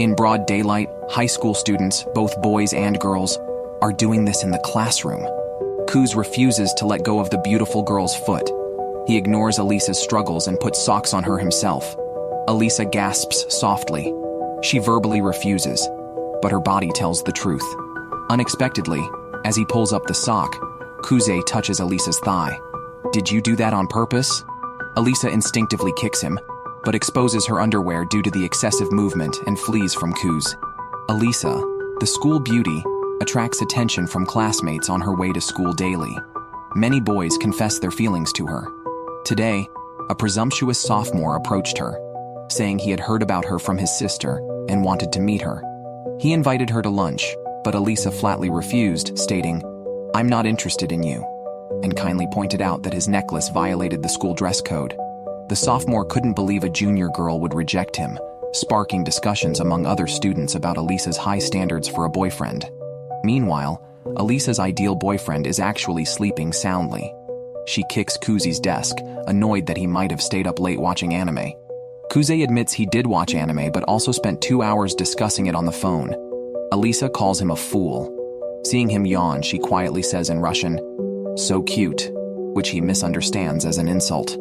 In broad daylight, high school students, both boys and girls, are doing this in the classroom. Kuz refuses to let go of the beautiful girl's foot. He ignores Elisa's struggles and puts socks on her himself. Elisa gasps softly. She verbally refuses, but her body tells the truth. Unexpectedly, as he pulls up the sock, Kuze touches Elisa's thigh. "Did you do that on purpose?" Elisa instinctively kicks him, but exposes her underwear due to the excessive movement and flees from Kuz. Elisa, the school beauty, attracts attention from classmates on her way to school daily. Many boys confess their feelings to her. Today, a presumptuous sophomore approached her, saying he had heard about her from his sister and wanted to meet her. He invited her to lunch, but Elisa flatly refused, stating, "I'm not interested in you," and kindly pointed out that his necklace violated the school dress code. The sophomore couldn't believe a junior girl would reject him, sparking discussions among other students about Elisa's high standards for a boyfriend. Meanwhile, Elisa's ideal boyfriend is actually sleeping soundly. She kicks Kuze's desk, annoyed that he might have stayed up late watching anime. Kuze admits he did watch anime but also spent 2 hours discussing it on the phone. Elisa calls him a fool. Seeing him yawn, she quietly says in Russian, "So cute," which he misunderstands as an insult.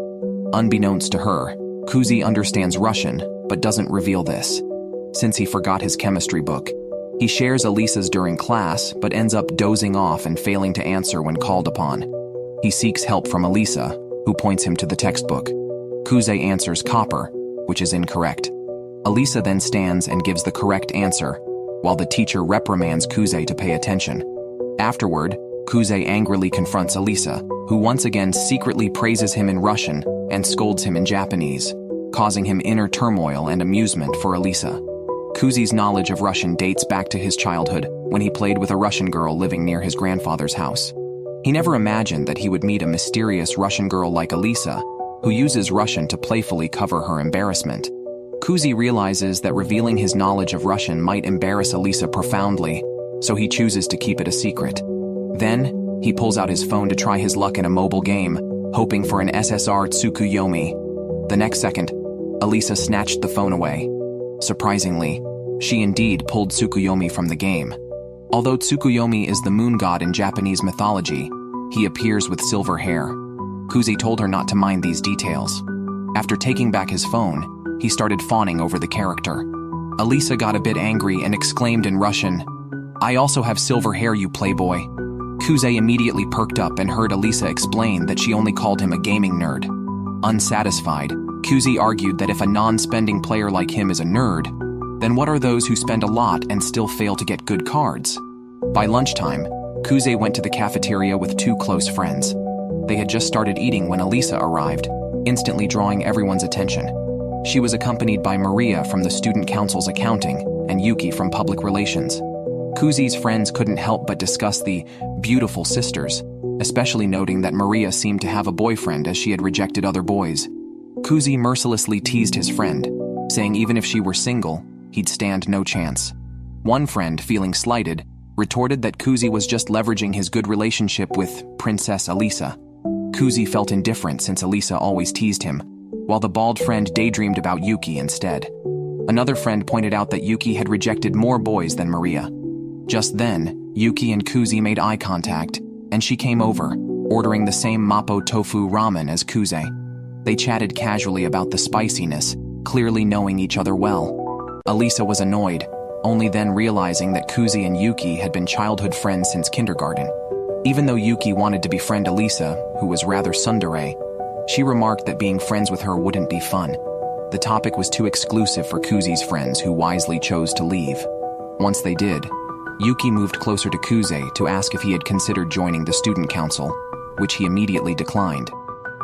Unbeknownst to her, Kuze understands Russian but doesn't reveal this. Since he forgot his chemistry book, he shares Elisa's during class but ends up dozing off and failing to answer when called upon. He seeks help from Elisa, who points him to the textbook. Kuze answers copper, which is incorrect. Elisa then stands and gives the correct answer, while the teacher reprimands Kuze to pay attention. Afterward, Kuze angrily confronts Elisa, who once again secretly praises him in Russian and scolds him in Japanese, causing him inner turmoil and amusement for Elisa. Kuze's knowledge of Russian dates back to his childhood, when he played with a Russian girl living near his grandfather's house. He never imagined that he would meet a mysterious Russian girl like Elisa, who uses Russian to playfully cover her embarrassment. Kuze realizes that revealing his knowledge of Russian might embarrass Elisa profoundly, so he chooses to keep it a secret. Then, he pulls out his phone to try his luck in a mobile game, hoping for an SSR Tsukuyomi. The next second, Elisa snatched the phone away. Surprisingly, she indeed pulled Tsukuyomi from the game. Although Tsukuyomi is the moon god in Japanese mythology, he appears with silver hair. Kuze told her not to mind these details. After taking back his phone, he started fawning over the character. Elisa got a bit angry and exclaimed in Russian, "I also have silver hair, you playboy." Kuze immediately perked up and heard Elisa explain that she only called him a gaming nerd. Unsatisfied, Kuze argued that if a non-spending player like him is a nerd, then what are those who spend a lot and still fail to get good cards? By lunchtime, Kuze went to the cafeteria with 2 close friends. They had just started eating when Elisa arrived, instantly drawing everyone's attention. She was accompanied by Maria from the Student Council's accounting and Yuki from public relations. Kuze's friends couldn't help but discuss the beautiful sisters, especially noting that Maria seemed to have a boyfriend as she had rejected other boys. Kuze mercilessly teased his friend, saying even if she were single, he'd stand no chance. One friend, feeling slighted, retorted that Kuze was just leveraging his good relationship with Princess Elisa. Kuze felt indifferent since Elisa always teased him, while the bald friend daydreamed about Yuki instead. Another friend pointed out that Yuki had rejected more boys than Maria. Just then, Yuki and Kuze made eye contact, and she came over, ordering the same Mapo tofu ramen as Kuze. They chatted casually about the spiciness, clearly knowing each other well. Elisa was annoyed, only then realizing that Kuze and Yuki had been childhood friends since kindergarten. Even though Yuki wanted to befriend Elisa, who was rather tsundere, she remarked that being friends with her wouldn't be fun. The topic was too exclusive for Kuze's friends, who wisely chose to leave. Once they did, Yuki moved closer to Kuze to ask if he had considered joining the student council, which he immediately declined.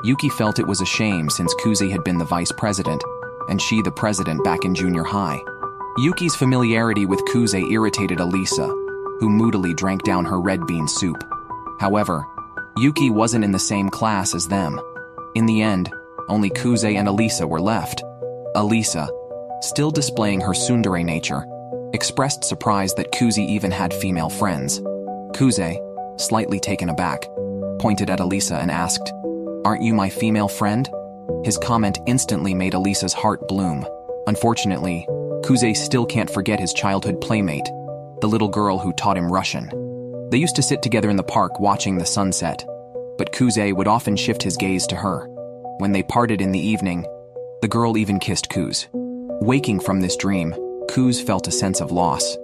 Yuki felt it was a shame since Kuze had been the vice president, and she the president back in junior high. Yuki's familiarity with Kuze irritated Elisa, who moodily drank down her red bean soup. However, Yuki wasn't in the same class as them. In the end, only Kuze and Elisa were left. Elisa, still displaying her tsundere nature, expressed surprise that Kuze even had female friends. Kuze, slightly taken aback, pointed at Elisa and asked, "Aren't you my female friend?" His comment instantly made Elisa's heart bloom. Unfortunately, Kuze still can't forget his childhood playmate, the little girl who taught him Russian. They used to sit together in the park watching the sunset, but Kuze would often shift his gaze to her. When they parted in the evening, the girl even kissed Kuz. Waking from this dream, Kuz felt a sense of loss.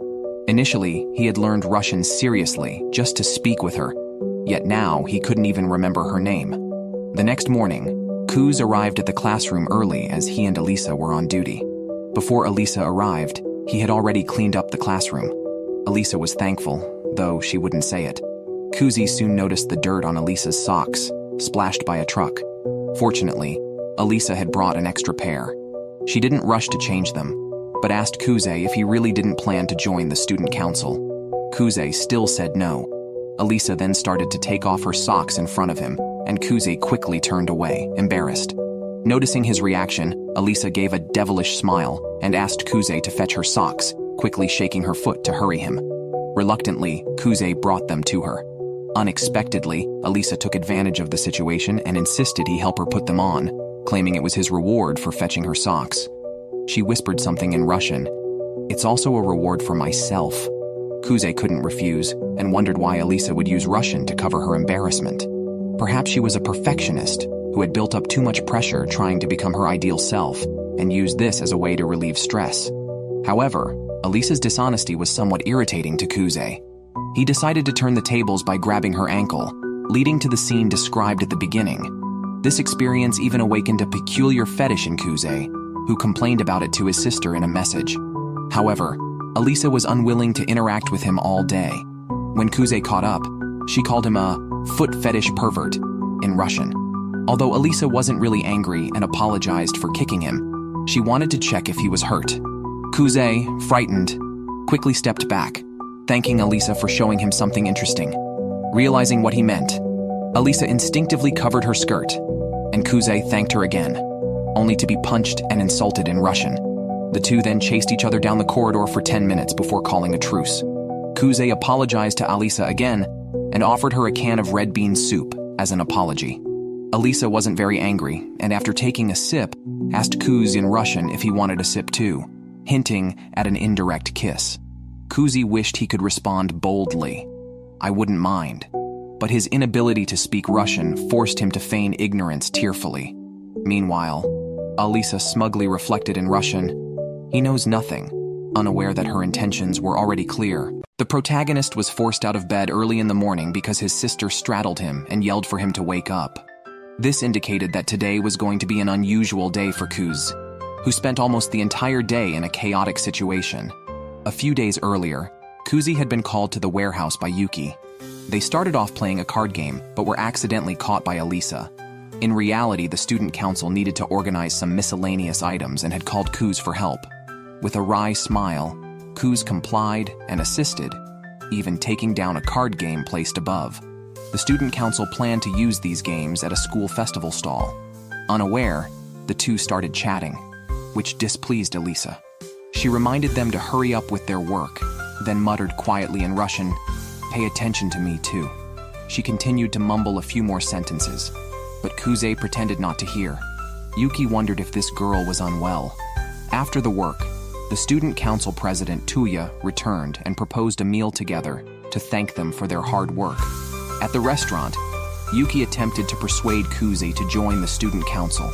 Initially, he had learned Russian seriously just to speak with her, yet now he couldn't even remember her name. The next morning, Kuz arrived at the classroom early as he and Alisa were on duty. Before Alisa arrived, he had already cleaned up the classroom. Alisa was thankful, though she wouldn't say it. Kuzi soon noticed the dirt on Alisa's socks, splashed by a truck. Fortunately, Alisa had brought an extra pair. She didn't rush to change them, but asked Kuze if he really didn't plan to join the student council. Kuze still said no. Alisa then started to take off her socks in front of him, and Kuze quickly turned away, embarrassed. Noticing his reaction, Alisa gave a devilish smile and asked Kuze to fetch her socks, quickly shaking her foot to hurry him. Reluctantly, Kuze brought them to her. Unexpectedly, Alisa took advantage of the situation and insisted he help her put them on, claiming it was his reward for fetching her socks. She whispered something in Russian. "It's also a reward for myself." Kuze couldn't refuse and wondered why Alisa would use Russian to cover her embarrassment. Perhaps she was a perfectionist who had built up too much pressure trying to become her ideal self and used this as a way to relieve stress. However, Alisa's dishonesty was somewhat irritating to Kuze. He decided to turn the tables by grabbing her ankle, leading to the scene described at the beginning. This experience even awakened a peculiar fetish in Kuze, who complained about it to his sister in a message. However, Alisa was unwilling to interact with him all day. When Kuze caught up, she called him a foot fetish pervert in Russian. Although Alisa wasn't really angry and apologized for kicking him, she wanted to check if he was hurt. Kuze, frightened, quickly stepped back, thanking Alisa for showing him something interesting. Realizing what he meant, Alisa instinctively covered her skirt, and Kuze thanked her again, only to be punched and insulted in Russian. The two then chased each other down the corridor for 10 minutes before calling a truce. Kuze apologized to Alisa again and offered her a can of red bean soup as an apology. Alisa wasn't very angry, and after taking a sip, asked Kuz in Russian if he wanted a sip too, hinting at an indirect kiss. Kuzi wished he could respond boldly, "I wouldn't mind," but his inability to speak Russian forced him to feign ignorance tearfully. Meanwhile, Alisa smugly reflected in Russian, "He knows nothing," unaware that her intentions were already clear. The protagonist was forced out of bed early in the morning because his sister straddled him and yelled for him to wake up. This indicated that today was going to be an unusual day for Kuz, who spent almost the entire day in a chaotic situation. A few days earlier, Kuzi had been called to the warehouse by Yuki. They started off playing a card game, but were accidentally caught by Alisa. In reality, the student council needed to organize some miscellaneous items and had called Kuz for help. With a wry smile, Kuz complied and assisted, even taking down a card game placed above. The student council planned to use these games at a school festival stall. Unaware, the two started chatting, which displeased Alisa. She reminded them to hurry up with their work, then muttered quietly in Russian, "Pay attention to me too." She continued to mumble a few more sentences, but Kuze pretended not to hear. Yuki wondered if this girl was unwell. After the work, the student council president Tuya returned and proposed a meal together to thank them for their hard work. At the restaurant, Yuki attempted to persuade Kuze to join the student council,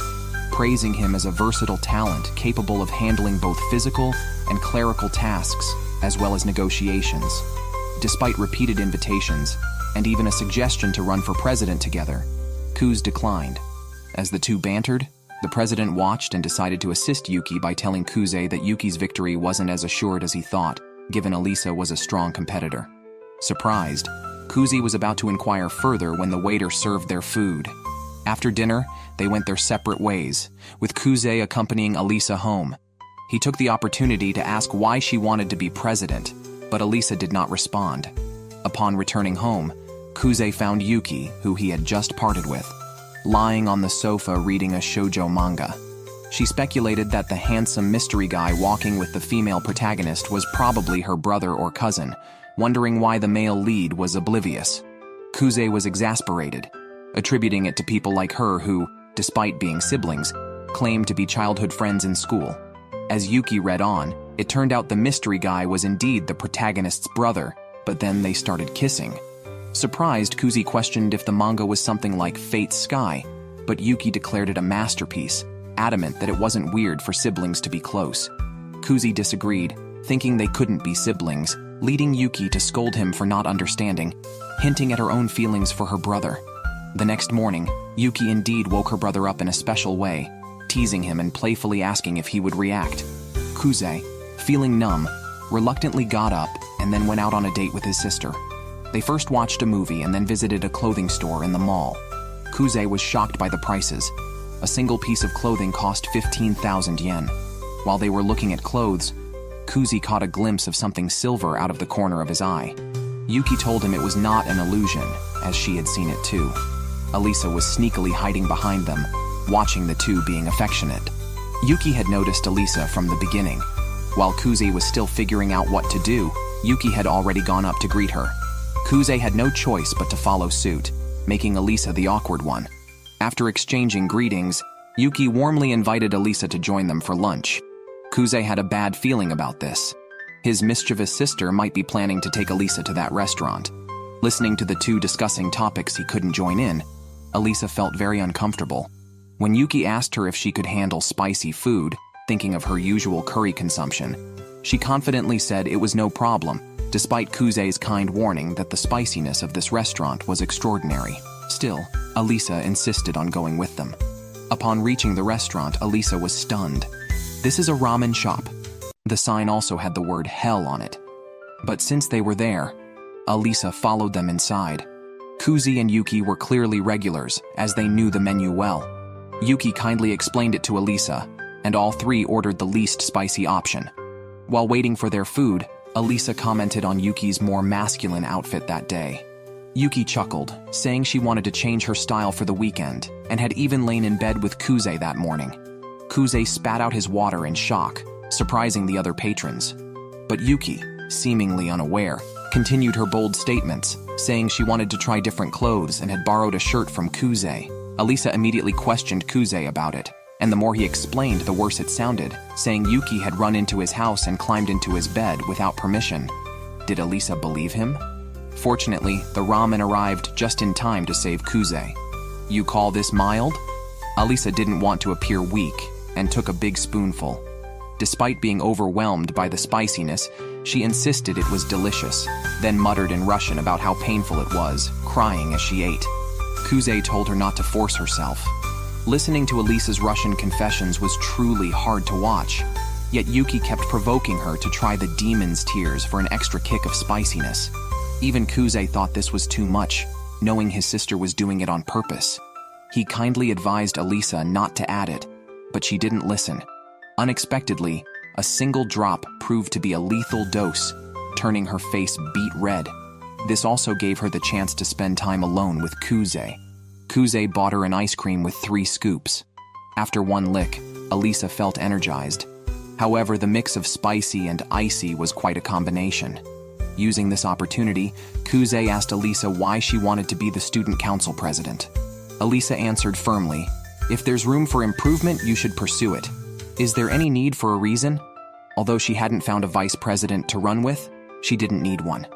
praising him as a versatile talent capable of handling both physical and clerical tasks, as well as negotiations. Despite repeated invitations, and even a suggestion to run for president together, Kuz declined. As the two bantered, the president watched and decided to assist Yuki by telling Kuze that Yuki's victory wasn't as assured as he thought, given Alisa was a strong competitor. Surprised, Kuzi was about to inquire further when the waiter served their food. After dinner, they went their separate ways, with Kuze accompanying Alisa home. He took the opportunity to ask why she wanted to be president, but Alisa did not respond. Upon returning home, Kuze found Yuki, who he had just parted with, lying on the sofa reading a shoujo manga. She speculated that the handsome mystery guy walking with the female protagonist was probably her brother or cousin, wondering why the male lead was oblivious. Kuze was exasperated, attributing it to people like her who, despite being siblings, claimed to be childhood friends in school. As Yuki read on, It turned out the mystery guy was indeed the protagonist's brother, but then they started kissing. Surprised, Kuzi questioned if the manga was something like Fate's Sky, but Yuki declared it a masterpiece, adamant that it wasn't weird for siblings to be close. Kuzi disagreed, thinking they couldn't be siblings, leading Yuki to scold him for not understanding, hinting at her own feelings for her brother. The next morning, Yuki indeed woke her brother up in a special way, teasing him and playfully asking if he would react. Kuzi, feeling numb, reluctantly got up and then went out on a date with his sister. They first watched a movie and then visited a clothing store in the mall. Kuzi was shocked by the prices. A single piece of clothing cost 15,000 yen. While they were looking at clothes, Kuzi caught a glimpse of something silver out of the corner of his eye. Yuki told him it was not an illusion, as she had seen it too. Alisa was sneakily hiding behind them, watching the two being affectionate. Yuki had noticed Alisa from the beginning. While Kuzi was still figuring out what to do, Yuki had already gone up to greet her. Kuzi had no choice but to follow suit, making Alisa the awkward one. After exchanging greetings, Yuki warmly invited Alisa to join them for lunch. Kuzi had a bad feeling about this. His mischievous sister might be planning to take Alisa to that restaurant. Listening to the two discussing topics he couldn't join in, Alisa felt very uncomfortable. When Yuki asked her if she could handle spicy food, thinking of her usual curry consumption, she confidently said it was no problem, despite Kuzi's kind warning that the spiciness of this restaurant was extraordinary. Still, Alisa insisted on going with them. Upon reaching the restaurant, Alisa was stunned. This is a ramen shop. The sign also had the word hell on it. But since they were there, Alisa followed them inside. Kuzi and Yuki were clearly regulars, as they knew the menu well. Yuki kindly explained it to Alisa, and all three ordered the least spicy option. While waiting for their food, Alisa commented on Yuki's more masculine outfit that day. Yuki chuckled, saying she wanted to change her style for the weekend, and had even lain in bed with Kuzi that morning. Kuzi spat out his water in shock, surprising the other patrons. But Yuki, seemingly unaware, continued her bold statements, saying she wanted to try different clothes and had borrowed a shirt from Kuzi. Alisa immediately questioned Kuzi about it, and the more he explained, the worse it sounded, saying Yuki had run into his house and climbed into his bed without permission. Did Alisa believe him? Fortunately, the ramen arrived just in time to save Kuzi. You call this mild? Alisa didn't want to appear weak and took a big spoonful. Despite being overwhelmed by the spiciness, she insisted it was delicious, then muttered in Russian about how painful it was, crying as she ate. Kuzi told her not to force herself. Listening to Alisa's Russian confessions was truly hard to watch, yet Yuki kept provoking her to try the demon's tears for an extra kick of spiciness. Even Kuzi thought this was too much, knowing his sister was doing it on purpose. He kindly advised Alisa not to add it, but she didn't listen. Unexpectedly, a single drop proved to be a lethal dose, turning her face beet red. This also gave her the chance to spend time alone with Kuzi. Kuzi bought her an ice cream with 3 scoops. After one lick, Alisa felt energized. However, the mix of spicy and icy was quite a combination. Using this opportunity, Kuzi asked Alisa why she wanted to be the student council president. Alisa answered firmly, "If there's room for improvement, you should pursue it. Is there any need for a reason?" Although she hadn't found a vice president to run with, she didn't need one.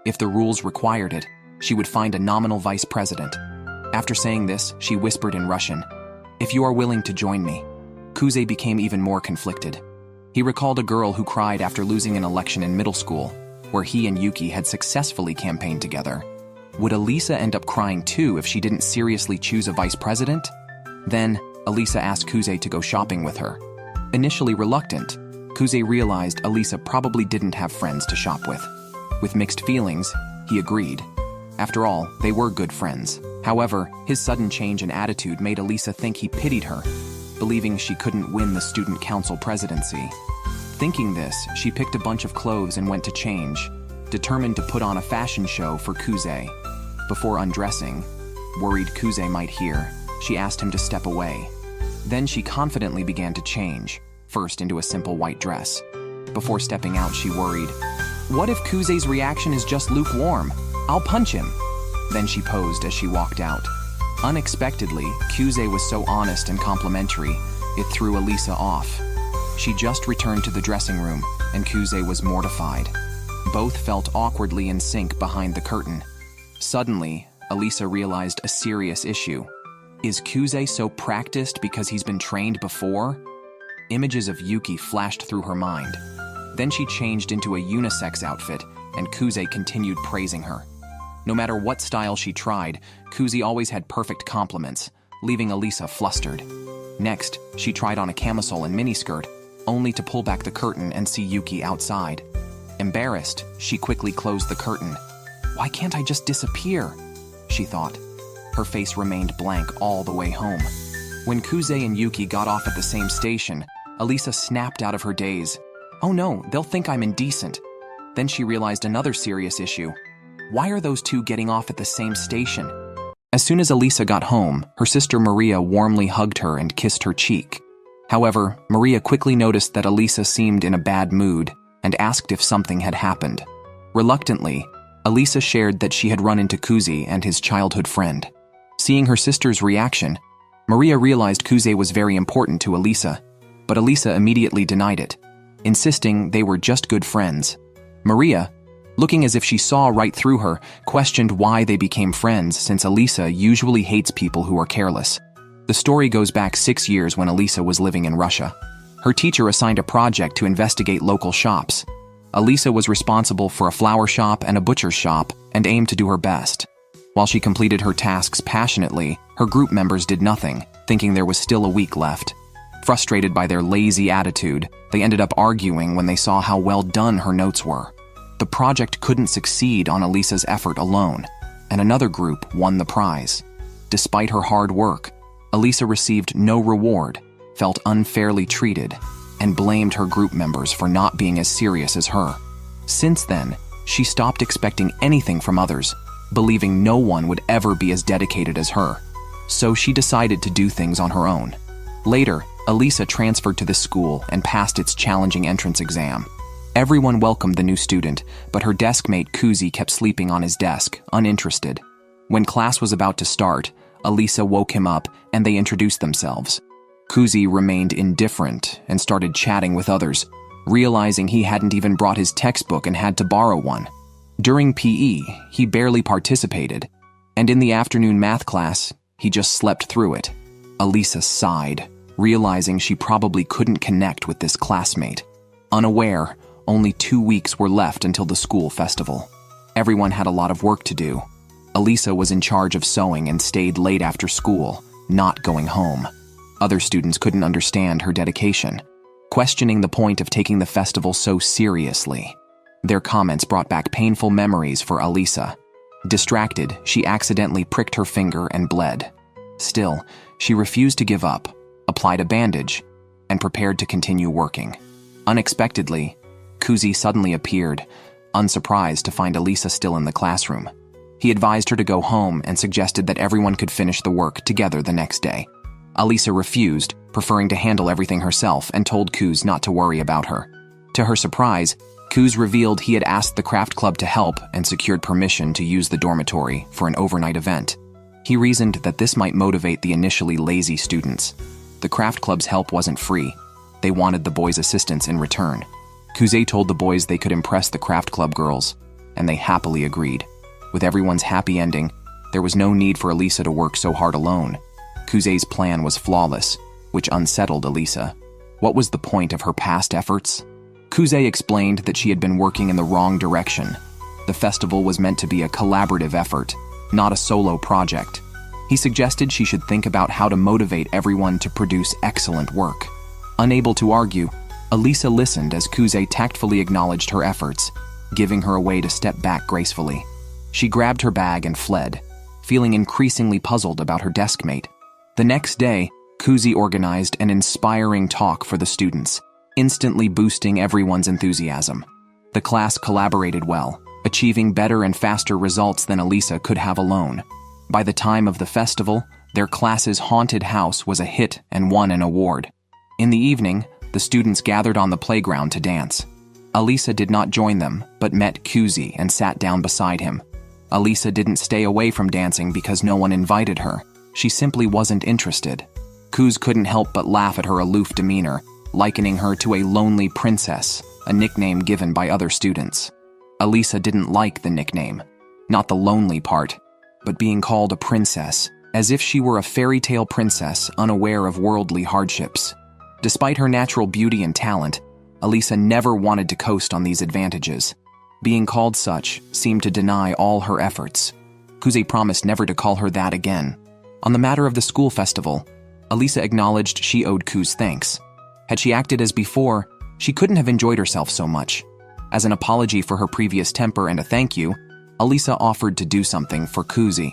If the rules required it, she would find a nominal vice president. After saying this, she whispered in Russian, "If you are willing to join me." Kuzi became even more conflicted. He recalled a girl who cried after losing an election in middle school, where he and Yuki had successfully campaigned together. Would Alisa end up crying too if she didn't seriously choose a vice president? Then, Alisa asked Kuzi to go shopping with her. Initially reluctant, Kuzi realized Alisa probably didn't have friends to shop with. With mixed feelings, he agreed. After all, they were good friends. However, his sudden change in attitude made Alisa think he pitied her, believing she couldn't win the student council presidency. Thinking this, she picked a bunch of clothes and went to change, determined to put on a fashion show for Kuzi. Before undressing, worried Kuzi might hear, she asked him to step away. Then she confidently began to change, first into a simple white dress. Before stepping out, she worried, "What if Kuzi's reaction is just lukewarm? I'll punch him." Then she posed as she walked out. Unexpectedly, Kuzi was so honest and complimentary, it threw Alisa off. She just returned to the dressing room, and Kuze was mortified. Both felt awkwardly in sync behind the curtain. Suddenly, Alya realized a serious issue. Is Kuze so practiced because he's been trained before? Images of Yuki flashed through her mind. Then she changed into a unisex outfit, and Kuze continued praising her. No matter what style she tried, Kuze always had perfect compliments, leaving Alya flustered. Next, she tried on a camisole and miniskirt, only to pull back the curtain and see Yuki outside. Embarrassed, she quickly closed the curtain. Why can't I just disappear? She thought. Her face remained blank all the way home. When Kuze and Yuki got off at the same station, Alya snapped out of her daze. Oh no, they'll think I'm indecent. Then she realized another serious issue. Why are those two getting off at the same station? As soon as Alya got home, her sister Maria warmly hugged her and kissed her cheek. However, Maria quickly noticed that Alya seemed in a bad mood and asked if something had happened. Reluctantly, Alya shared that she had run into Kuze and his childhood friend. Seeing her sister's reaction, Maria realized Kuze was very important to Alya, but Alya immediately denied it, insisting they were just good friends. Maria, looking as if she saw right through her, questioned why they became friends since Alya usually hates people who are careless. The story goes back 6 years when Alya was living in Russia. Her teacher assigned a project to investigate local shops. Alya was responsible for a flower shop and a butcher's shop and aimed to do her best. While she completed her tasks passionately, her group members did nothing, thinking there was still a week left. Frustrated by their lazy attitude, they ended up arguing when they saw how well done her notes were. The project couldn't succeed on Alya's effort alone, and another group won the prize. Despite her hard work, Alya received no reward, felt unfairly treated, and blamed her group members for not being as serious as her. Since then, she stopped expecting anything from others, believing no one would ever be as dedicated as her. So she decided to do things on her own. Later, Alya transferred to the school and passed its challenging entrance exam. Everyone welcomed the new student, but her deskmate Kuze kept sleeping on his desk, uninterested. When class was about to start, Alya woke him up and they introduced themselves. Kuze remained indifferent and started chatting with others, realizing he hadn't even brought his textbook and had to borrow one. During PE, he barely participated, and in the afternoon math class, he just slept through it. Alya sighed, realizing she probably couldn't connect with this classmate. Unaware, only 2 weeks were left until the school festival. Everyone had a lot of work to do. Alya was in charge of sewing and stayed late after school, not going home. Other students couldn't understand her dedication, questioning the point of taking the festival so seriously. Their comments brought back painful memories for Alya. Distracted, she accidentally pricked her finger and bled. Still, she refused to give up, applied a bandage, and prepared to continue working. Unexpectedly, Kuze suddenly appeared, unsurprised to find Alya still in the classroom. He advised her to go home and suggested that everyone could finish the work together the next day. Alya refused, preferring to handle everything herself, and told Kuze not to worry about her. To her surprise, Kuze revealed he had asked the craft club to help and secured permission to use the dormitory for an overnight event. He reasoned that this might motivate the initially lazy students. The craft club's help wasn't free. They wanted the boys' assistance in return. Kuze told the boys they could impress the craft club girls, and they happily agreed. With everyone's happy ending, there was no need for Alya to work so hard alone. Kuze's plan was flawless, which unsettled Alya. What was the point of her past efforts? Kuze explained that she had been working in the wrong direction. The festival was meant to be a collaborative effort, not a solo project. He suggested she should think about how to motivate everyone to produce excellent work. Unable to argue, Alya listened as Kuze tactfully acknowledged her efforts, giving her a way to step back gracefully. She grabbed her bag and fled, feeling increasingly puzzled about her deskmate. The next day, Kuze organized an inspiring talk for the students, instantly boosting everyone's enthusiasm. The class collaborated well, achieving better and faster results than Alya could have alone. By the time of the festival, their class's haunted house was a hit and won an award. In the evening, the students gathered on the playground to dance. Alya did not join them, but met Kuze and sat down beside him. Alya didn't stay away from dancing because no one invited her. She simply wasn't interested. Kuze couldn't help but laugh at her aloof demeanor, likening her to a lonely princess, a nickname given by other students. Alya didn't like the nickname, not the lonely part, but being called a princess, as if she were a fairy tale princess unaware of worldly hardships. Despite her natural beauty and talent, Alya never wanted to coast on these advantages. Being called such seemed to deny all her efforts. Kuze promised never to call her that again. On the matter of the school festival, Alya acknowledged she owed Kuze thanks. Had she acted as before, she couldn't have enjoyed herself so much. As an apology for her previous temper and a thank you, Alya offered to do something for Kuze.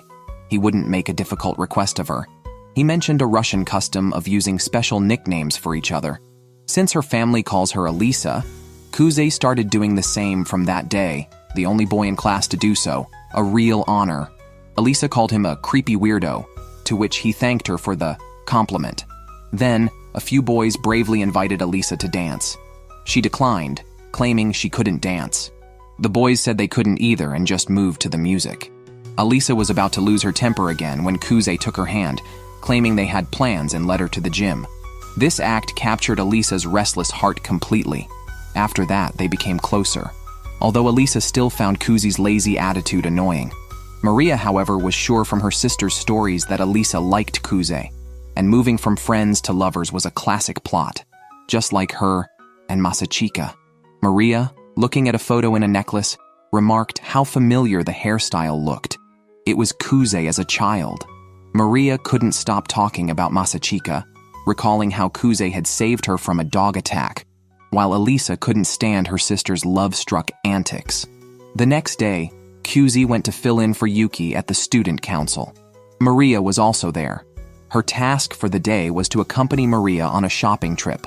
He wouldn't make a difficult request of her. He mentioned a Russian custom of using special nicknames for each other. Since her family calls her Alya, Kuze started doing the same from that day, the only boy in class to do so, a real honor. Alya called him a creepy weirdo, to which he thanked her for the compliment. Then, a few boys bravely invited Alya to dance. She declined, claiming she couldn't dance. The boys said they couldn't either and just moved to the music. Alya was about to lose her temper again when Kuze took her hand, claiming they had plans and led her to the gym. This act captured Alya's restless heart completely. After that, they became closer. Although Alya still found Kuze's lazy attitude annoying. Maria, however, was sure from her sister's stories that Alya liked Kuze, and moving from friends to lovers was a classic plot, just like her and Masachika. Maria, looking at a photo in a necklace, remarked how familiar the hairstyle looked. It was Kuze as a child. Maria couldn't stop talking about Masachika, recalling how Kuze had saved her from a dog attack, while Alya couldn't stand her sister's love-struck antics. The next day, Kuze went to fill in for Yuki at the student council. Maria was also there. Her task for the day was to accompany Maria on a shopping trip.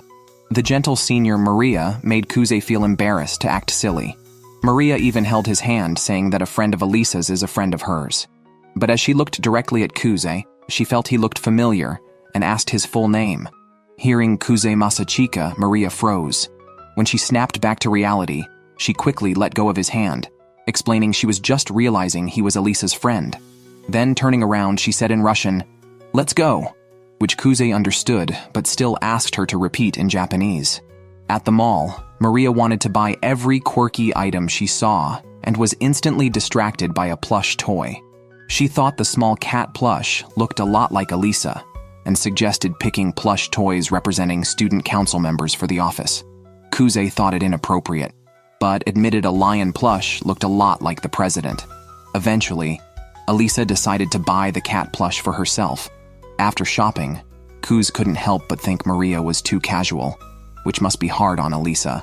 The gentle senior Maria made Kuze feel embarrassed to act silly. Maria even held his hand, saying that a friend of Alya's is a friend of hers. But as she looked directly at Kuze, she felt he looked familiar and asked his full name. Hearing Kuze Masachika, Maria froze. When she snapped back to reality, she quickly let go of his hand, explaining she was just realizing he was Alya's friend. Then turning around, she said in Russian, "Let's go," which Kuze understood but still asked her to repeat in Japanese. At the mall, Maria wanted to buy every quirky item she saw and was instantly distracted by a plush toy. She thought the small cat plush looked a lot like Alya and suggested picking plush toys representing student council members for the office. Kuze thought it inappropriate, but admitted a lion plush looked a lot like the president. Eventually, Alya decided to buy the cat plush for herself. After shopping, Kuze couldn't help but think Maria was too casual, which must be hard on Alya.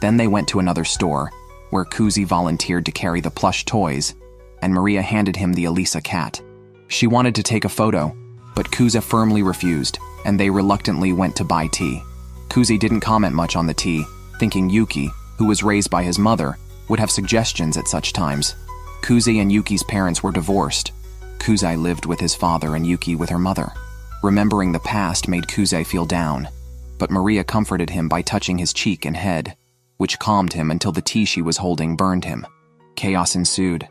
Then they went to another store, where Kuze volunteered to carry the plush toys, and Maria handed him the Alya cat. She wanted to take a photo, but Kuze firmly refused, and they reluctantly went to buy tea. Kuze didn't comment much on the tea, thinking Yuki, who was raised by his mother, would have suggestions at such times. Kuze and Yuki's parents were divorced. Kuze lived with his father and Yuki with her mother. Remembering the past made Kuze feel down, but Maria comforted him by touching his cheek and head, which calmed him until the tea she was holding burned him. Chaos ensued,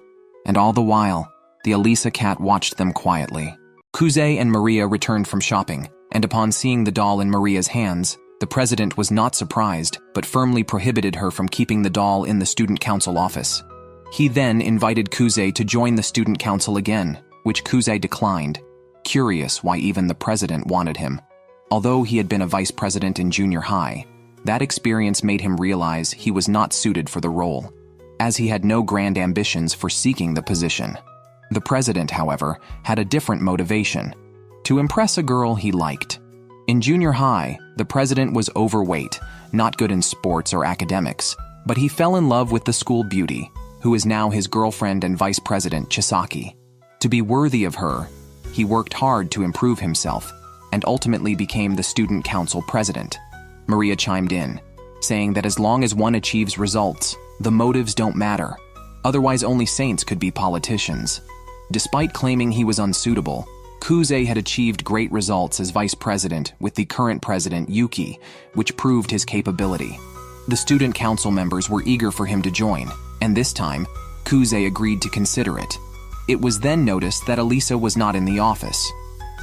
and all the while, the Alya cat watched them quietly. Kuze and Maria returned from shopping, and upon seeing the doll in Maria's hands, the president was not surprised, but firmly prohibited her from keeping the doll in the student council office. He then invited Kuze to join the student council again, which Kuze declined, curious why even the president wanted him. Although he had been a vice president in junior high, that experience made him realize he was not suited for the role, as he had no grand ambitions for seeking the position. The president, however, had a different motivation: to impress a girl he liked. In junior high, the president was overweight, not good in sports or academics, but he fell in love with the school beauty, who is now his girlfriend and vice president, Chisaki. To be worthy of her, he worked hard to improve himself, and ultimately became the student council president. Maria chimed in, saying that as long as one achieves results, the motives don't matter. Otherwise, only saints could be politicians. Despite claiming he was unsuitable, Kuze had achieved great results as vice president with the current president, Yuki, which proved his capability. The student council members were eager for him to join, and this time, Kuze agreed to consider it. It was then noticed that Alya was not in the office.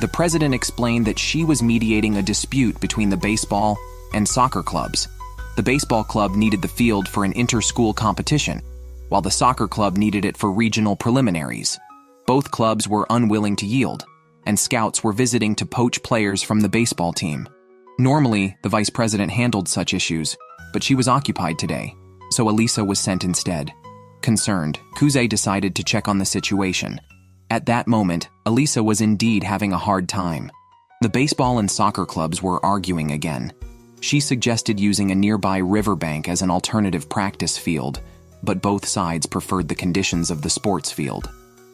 The president explained that she was mediating a dispute between the baseball and soccer clubs. The baseball club needed the field for an inter-school competition, while the soccer club needed it for regional preliminaries. Both clubs were unwilling to yield, and scouts were visiting to poach players from the baseball team. Normally, the vice president handled such issues, but she was occupied today, so Alisa was sent instead. Concerned, Kuze decided to check on the situation. At that moment, Alisa was indeed having a hard time. The baseball and soccer clubs were arguing again. She suggested using a nearby riverbank as an alternative practice field, but both sides preferred the conditions of the sports field.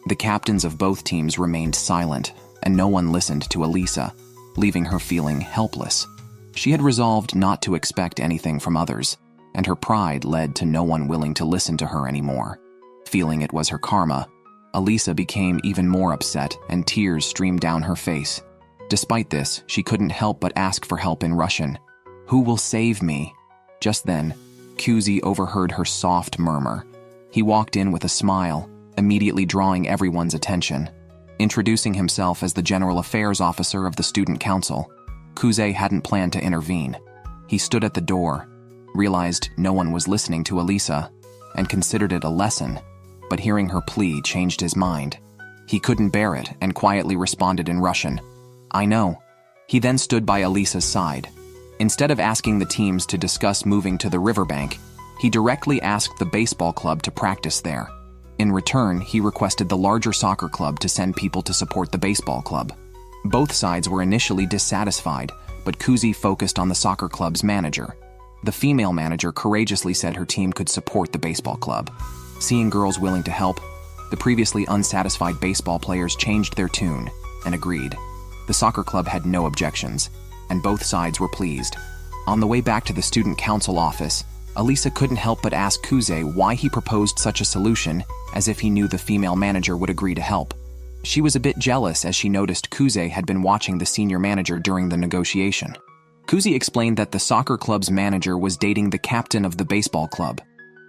The captains of both teams remained silent, and no one listened to Alisa, leaving her feeling helpless. She had resolved not to expect anything from others, and her pride led to no one willing to listen to her anymore. Feeling it was her karma, Alisa became even more upset and tears streamed down her face. Despite this, she couldn't help but ask for help in Russian. "Who will save me?" Just then, Kuze overheard her soft murmur. He walked in with a smile, immediately drawing everyone's attention. Introducing himself as the General Affairs Officer of the Student Council, Kuze hadn't planned to intervene. He stood at the door, realized no one was listening to Alisa, and considered it a lesson, but hearing her plea changed his mind. He couldn't bear it and quietly responded in Russian, "I know." He then stood by Alisa's side. Instead of asking the teams to discuss moving to the riverbank, he directly asked the baseball club to practice there. In return, he requested the larger soccer club to send people to support the baseball club. Both sides were initially dissatisfied, but Kuze focused on the soccer club's manager. The female manager courageously said her team could support the baseball club. Seeing girls willing to help, the previously unsatisfied baseball players changed their tune and agreed. The soccer club had no objections, and both sides were pleased. On the way back to the student council office, Alisa couldn't help but ask Kuze why he proposed such a solution, as if he knew the female manager would agree to help. She was a bit jealous as she noticed Kuze had been watching the senior manager during the negotiation. Kuze explained that the soccer club's manager was dating the captain of the baseball club.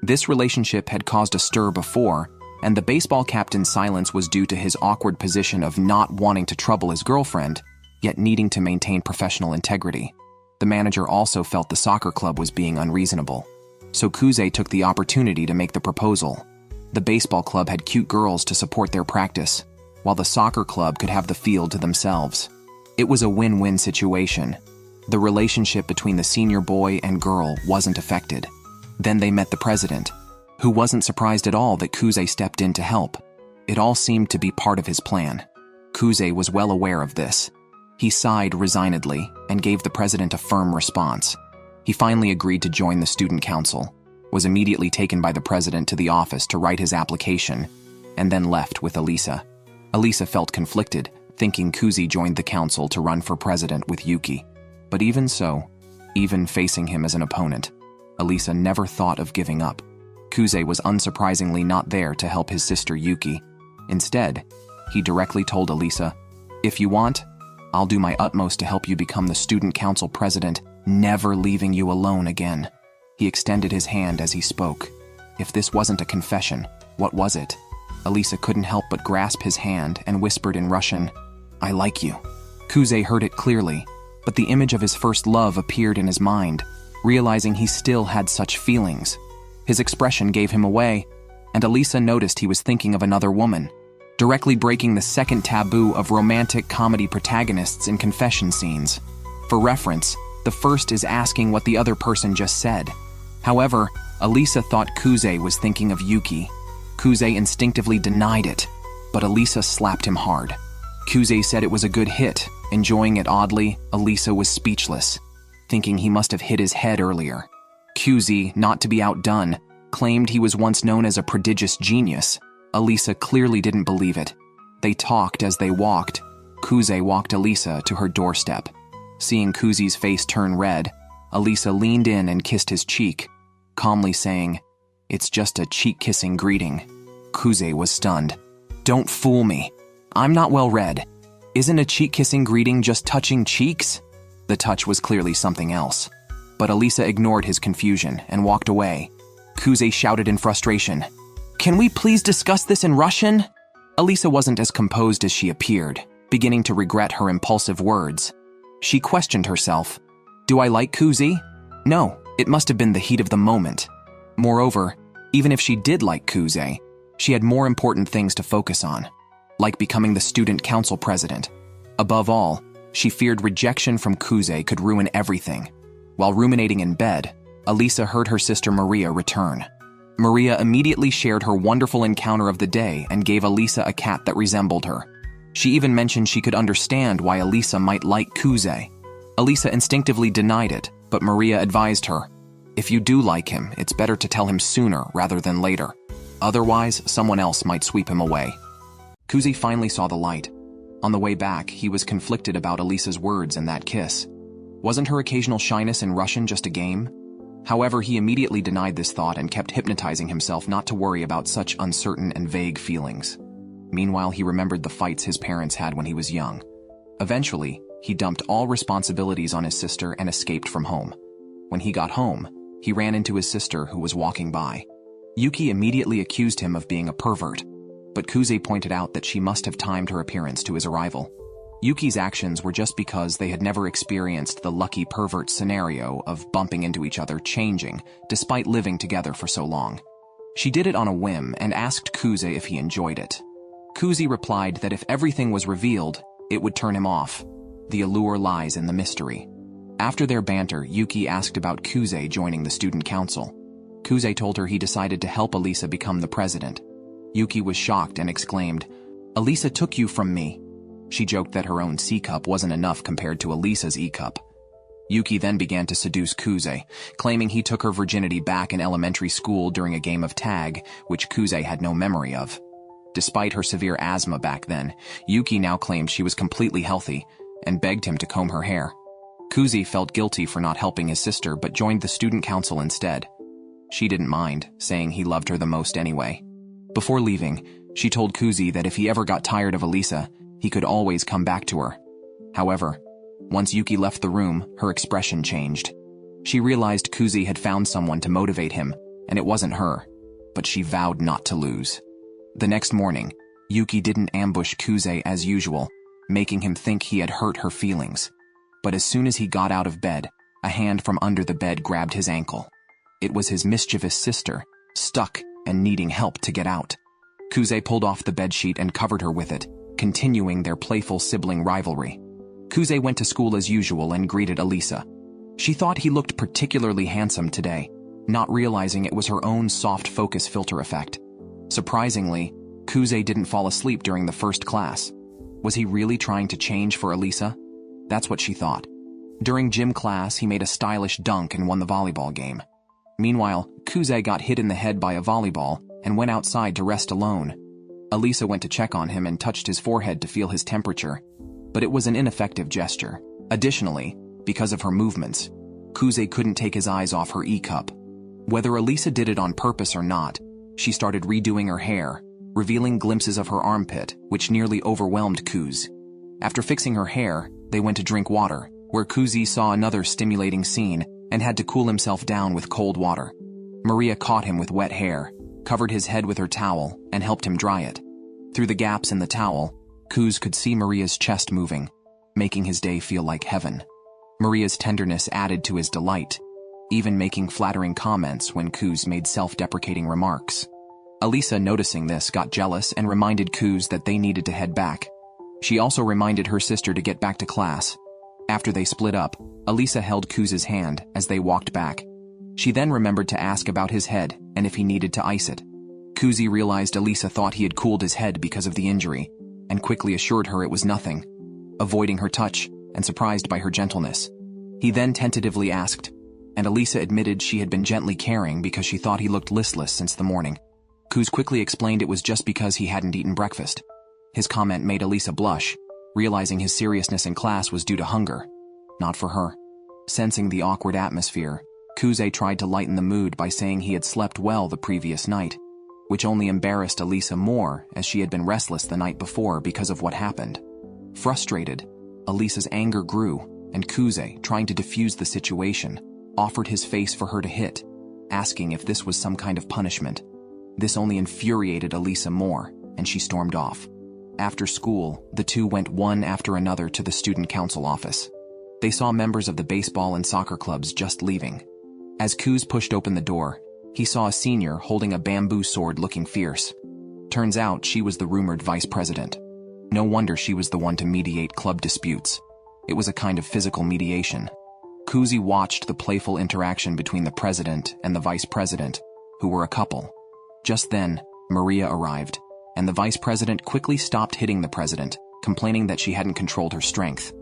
This relationship had caused a stir before, and the baseball captain's silence was due to his awkward position of not wanting to trouble his girlfriend, yet needing to maintain professional integrity. The manager also felt the soccer club was being unreasonable, so Kuze took the opportunity to make the proposal. The baseball club had cute girls to support their practice, while the soccer club could have the field to themselves. It was a win-win situation. The relationship between the senior boy and girl wasn't affected. Then they met the president, who wasn't surprised at all that Kuze stepped in to help. It all seemed to be part of his plan. Kuze was well aware of this. He sighed resignedly and gave the president a firm response. He finally agreed to join the student council, was immediately taken by the president to the office to write his application, and then left with Alisa. Alisa felt conflicted, thinking Kuze joined the council to run for president with Yuki. But even so, even facing him as an opponent, Alisa never thought of giving up. Kuze was unsurprisingly not there to help his sister Yuki. Instead, he directly told Alisa, "If you want, I'll do my utmost to help you become the student council president, never leaving you alone again." He extended his hand as he spoke. If this wasn't a confession, what was it? Alisa couldn't help but grasp his hand and whispered in Russian, "I like you." Kuze heard it clearly, but the image of his first love appeared in his mind, realizing he still had such feelings. His expression gave him away, and Alisa noticed he was thinking of another woman, directly breaking the second taboo of romantic comedy protagonists in confession scenes. For reference, the first is asking what the other person just said. However, Alisa thought Kuze was thinking of Yuki. Kuze instinctively denied it, but Alisa slapped him hard. Kuze said it was a good hit. Enjoying it oddly, Alisa was speechless, thinking he must have hit his head earlier. Kuze, not to be outdone, claimed he was once known as a prodigious genius. Alisa clearly didn't believe it. They talked as they walked. Kuze walked Alisa to her doorstep. Seeing Kuze's face turn red, Alisa leaned in and kissed his cheek, calmly saying, "It's just a cheek-kissing greeting." Kuze was stunned. "Don't fool me. I'm not well read. Isn't a cheek-kissing greeting just touching cheeks?" The touch was clearly something else. But Alisa ignored his confusion and walked away. Kuze shouted in frustration, "Can we please discuss this in Russian?" Alisa wasn't as composed as she appeared, beginning to regret her impulsive words. She questioned herself. "Do I like Kuze? No, It must have been the heat of the moment. Moreover, even if she did like Kuze, she had more important things to focus on, like becoming the student council president. Above all, she feared rejection from Kuze could ruin everything. While ruminating in bed, Alya heard her sister Maria return. Maria immediately shared her wonderful encounter of the day and gave Alya a cat that resembled her. She even mentioned she could understand why Alya might like Kuze. Alya instinctively denied it, but Maria advised her, "If you do like him, it's better to tell him sooner rather than later. Otherwise, someone else might sweep him away." Kuze finally saw the light. On the way back, he was conflicted about Alya's words and that kiss. Wasn't her occasional shyness in Russian just a game? However, he immediately denied this thought and kept hypnotizing himself not to worry about such uncertain and vague feelings. Meanwhile, he remembered the fights his parents had when he was young. Eventually, he dumped all responsibilities on his sister and escaped from home. When he got home, he ran into his sister who was walking by. Yuki immediately accused him of being a pervert, but Kuze pointed out that she must have timed her appearance to his arrival. Yuki's actions were just because they had never experienced the lucky pervert scenario of bumping into each other changing, despite living together for so long. She did it on a whim and asked Kuze if he enjoyed it. Kuze replied that if everything was revealed, it would turn him off. The allure lies in the mystery. After their banter, Yuki asked about Kuze joining the student council. Kuze told her he decided to help Alya become the president. Yuki was shocked and exclaimed, "Alya took you from me." She joked that her own C-cup wasn't enough compared to Alya's E-cup. Yuki then began to seduce Kuze, claiming he took her virginity back in elementary school during a game of tag, which Kuze had no memory of. Despite her severe asthma back then, Yuki now claimed she was completely healthy and begged him to comb her hair. Kuze felt guilty for not helping his sister but joined the student council instead. She didn't mind, saying he loved her the most anyway. Before leaving, she told Kuze that if he ever got tired of Alya, he could always come back to her. However, once Yuki left the room, her expression changed. She realized Kuze had found someone to motivate him, and it wasn't her, but she vowed not to lose. The next morning, Yuki didn't ambush Kuze as usual, making him think he had hurt her feelings. But as soon as he got out of bed, a hand from under the bed grabbed his ankle. It was his mischievous sister, stuck and needing help to get out. Kuze pulled off the bedsheet and covered her with it, continuing their playful sibling rivalry. Kuze went to school as usual and greeted Alya. She thought he looked particularly handsome today, not realizing it was her own soft focus filter effect. Surprisingly, Kuze didn't fall asleep during the first class. Was he really trying to change for Alya? That's what she thought. During gym class, he made a stylish dunk and won the volleyball game. Meanwhile, Kuze got hit in the head by a volleyball and went outside to rest alone. Alya went to check on him and touched his forehead to feel his temperature, but it was an ineffective gesture. Additionally, because of her movements, Kuze couldn't take his eyes off her E-cup. Whether Alya did it on purpose or not, she started redoing her hair, revealing glimpses of her armpit, which nearly overwhelmed Kuze. After fixing her hair, they went to drink water, where Kuze saw another stimulating scene and had to cool himself down with cold water. Maria caught him with wet hair, covered his head with her towel, and helped him dry it. Through the gaps in the towel, Kuze could see Maria's chest moving, making his day feel like heaven. Maria's tenderness added to his delight, even making flattering comments when Kuze made self-deprecating remarks. Alya, noticing this, got jealous and reminded Kuze that they needed to head back. She also reminded her sister to get back to class. After they split up, Alya held Kuze's hand as they walked back. She then remembered to ask about his head and if he needed to ice it. Kuze realized Alya thought he had cooled his head because of the injury, and quickly assured her it was nothing, avoiding her touch and surprised by her gentleness. He then tentatively asked, and Alya admitted she had been gently caring because she thought he looked listless since the morning. Kuze quickly explained it was just because he hadn't eaten breakfast. His comment made Alya blush, realizing his seriousness in class was due to hunger, not for her. Sensing the awkward atmosphere, Kuze tried to lighten the mood by saying he had slept well the previous night, which only embarrassed Alya more as she had been restless the night before because of what happened. Frustrated, Alya's anger grew, and Kuze, trying to defuse the situation, offered his face for her to hit, asking if this was some kind of punishment. This only infuriated Alya more, and she stormed off. After school, the two went one after another to the student council office. They saw members of the baseball and soccer clubs just leaving. As Kuz pushed open the door, he saw a senior holding a bamboo sword looking fierce. Turns out she was the rumored vice president. No wonder she was the one to mediate club disputes. It was a kind of physical mediation. Kuzi watched the playful interaction between the president and the vice president, who were a couple. Just then, Maria arrived, and the vice president quickly stopped hitting the president, complaining that she hadn't controlled her strength.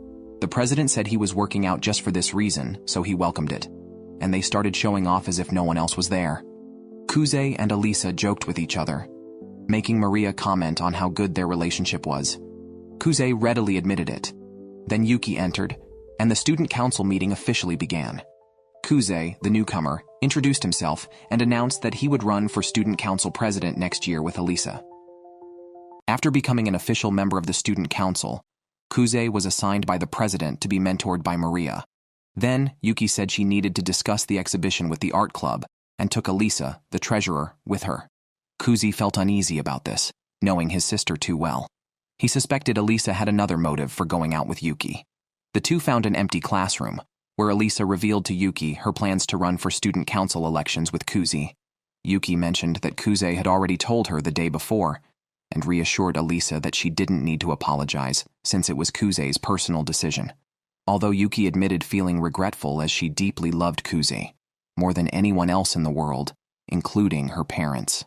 The president said he was working out just for this reason, so he welcomed it. And they started showing off as if no one else was there. Kuze and Alisa joked with each other, making Maria comment on how good their relationship was. Kuze readily admitted it. Then Yuki entered, and the student council meeting officially began. Kuze, the newcomer, introduced himself and announced that he would run for student council president next year with Alisa. After becoming an official member of the student council, Kuze was assigned by the president to be mentored by Maria. Then, Yuki said she needed to discuss the exhibition with the art club and took Alisa, the treasurer, with her. Kuze felt uneasy about this, knowing his sister too well. He suspected Alisa had another motive for going out with Yuki. The two found an empty classroom, where Alisa revealed to Yuki her plans to run for student council elections with Kuze. Yuki mentioned that Kuze had already told her the day before, and reassured Alisa that she didn't need to apologize, since it was Kuze's personal decision. Although Yuki admitted feeling regretful as she deeply loved Kuze, more than anyone else in the world, including her parents.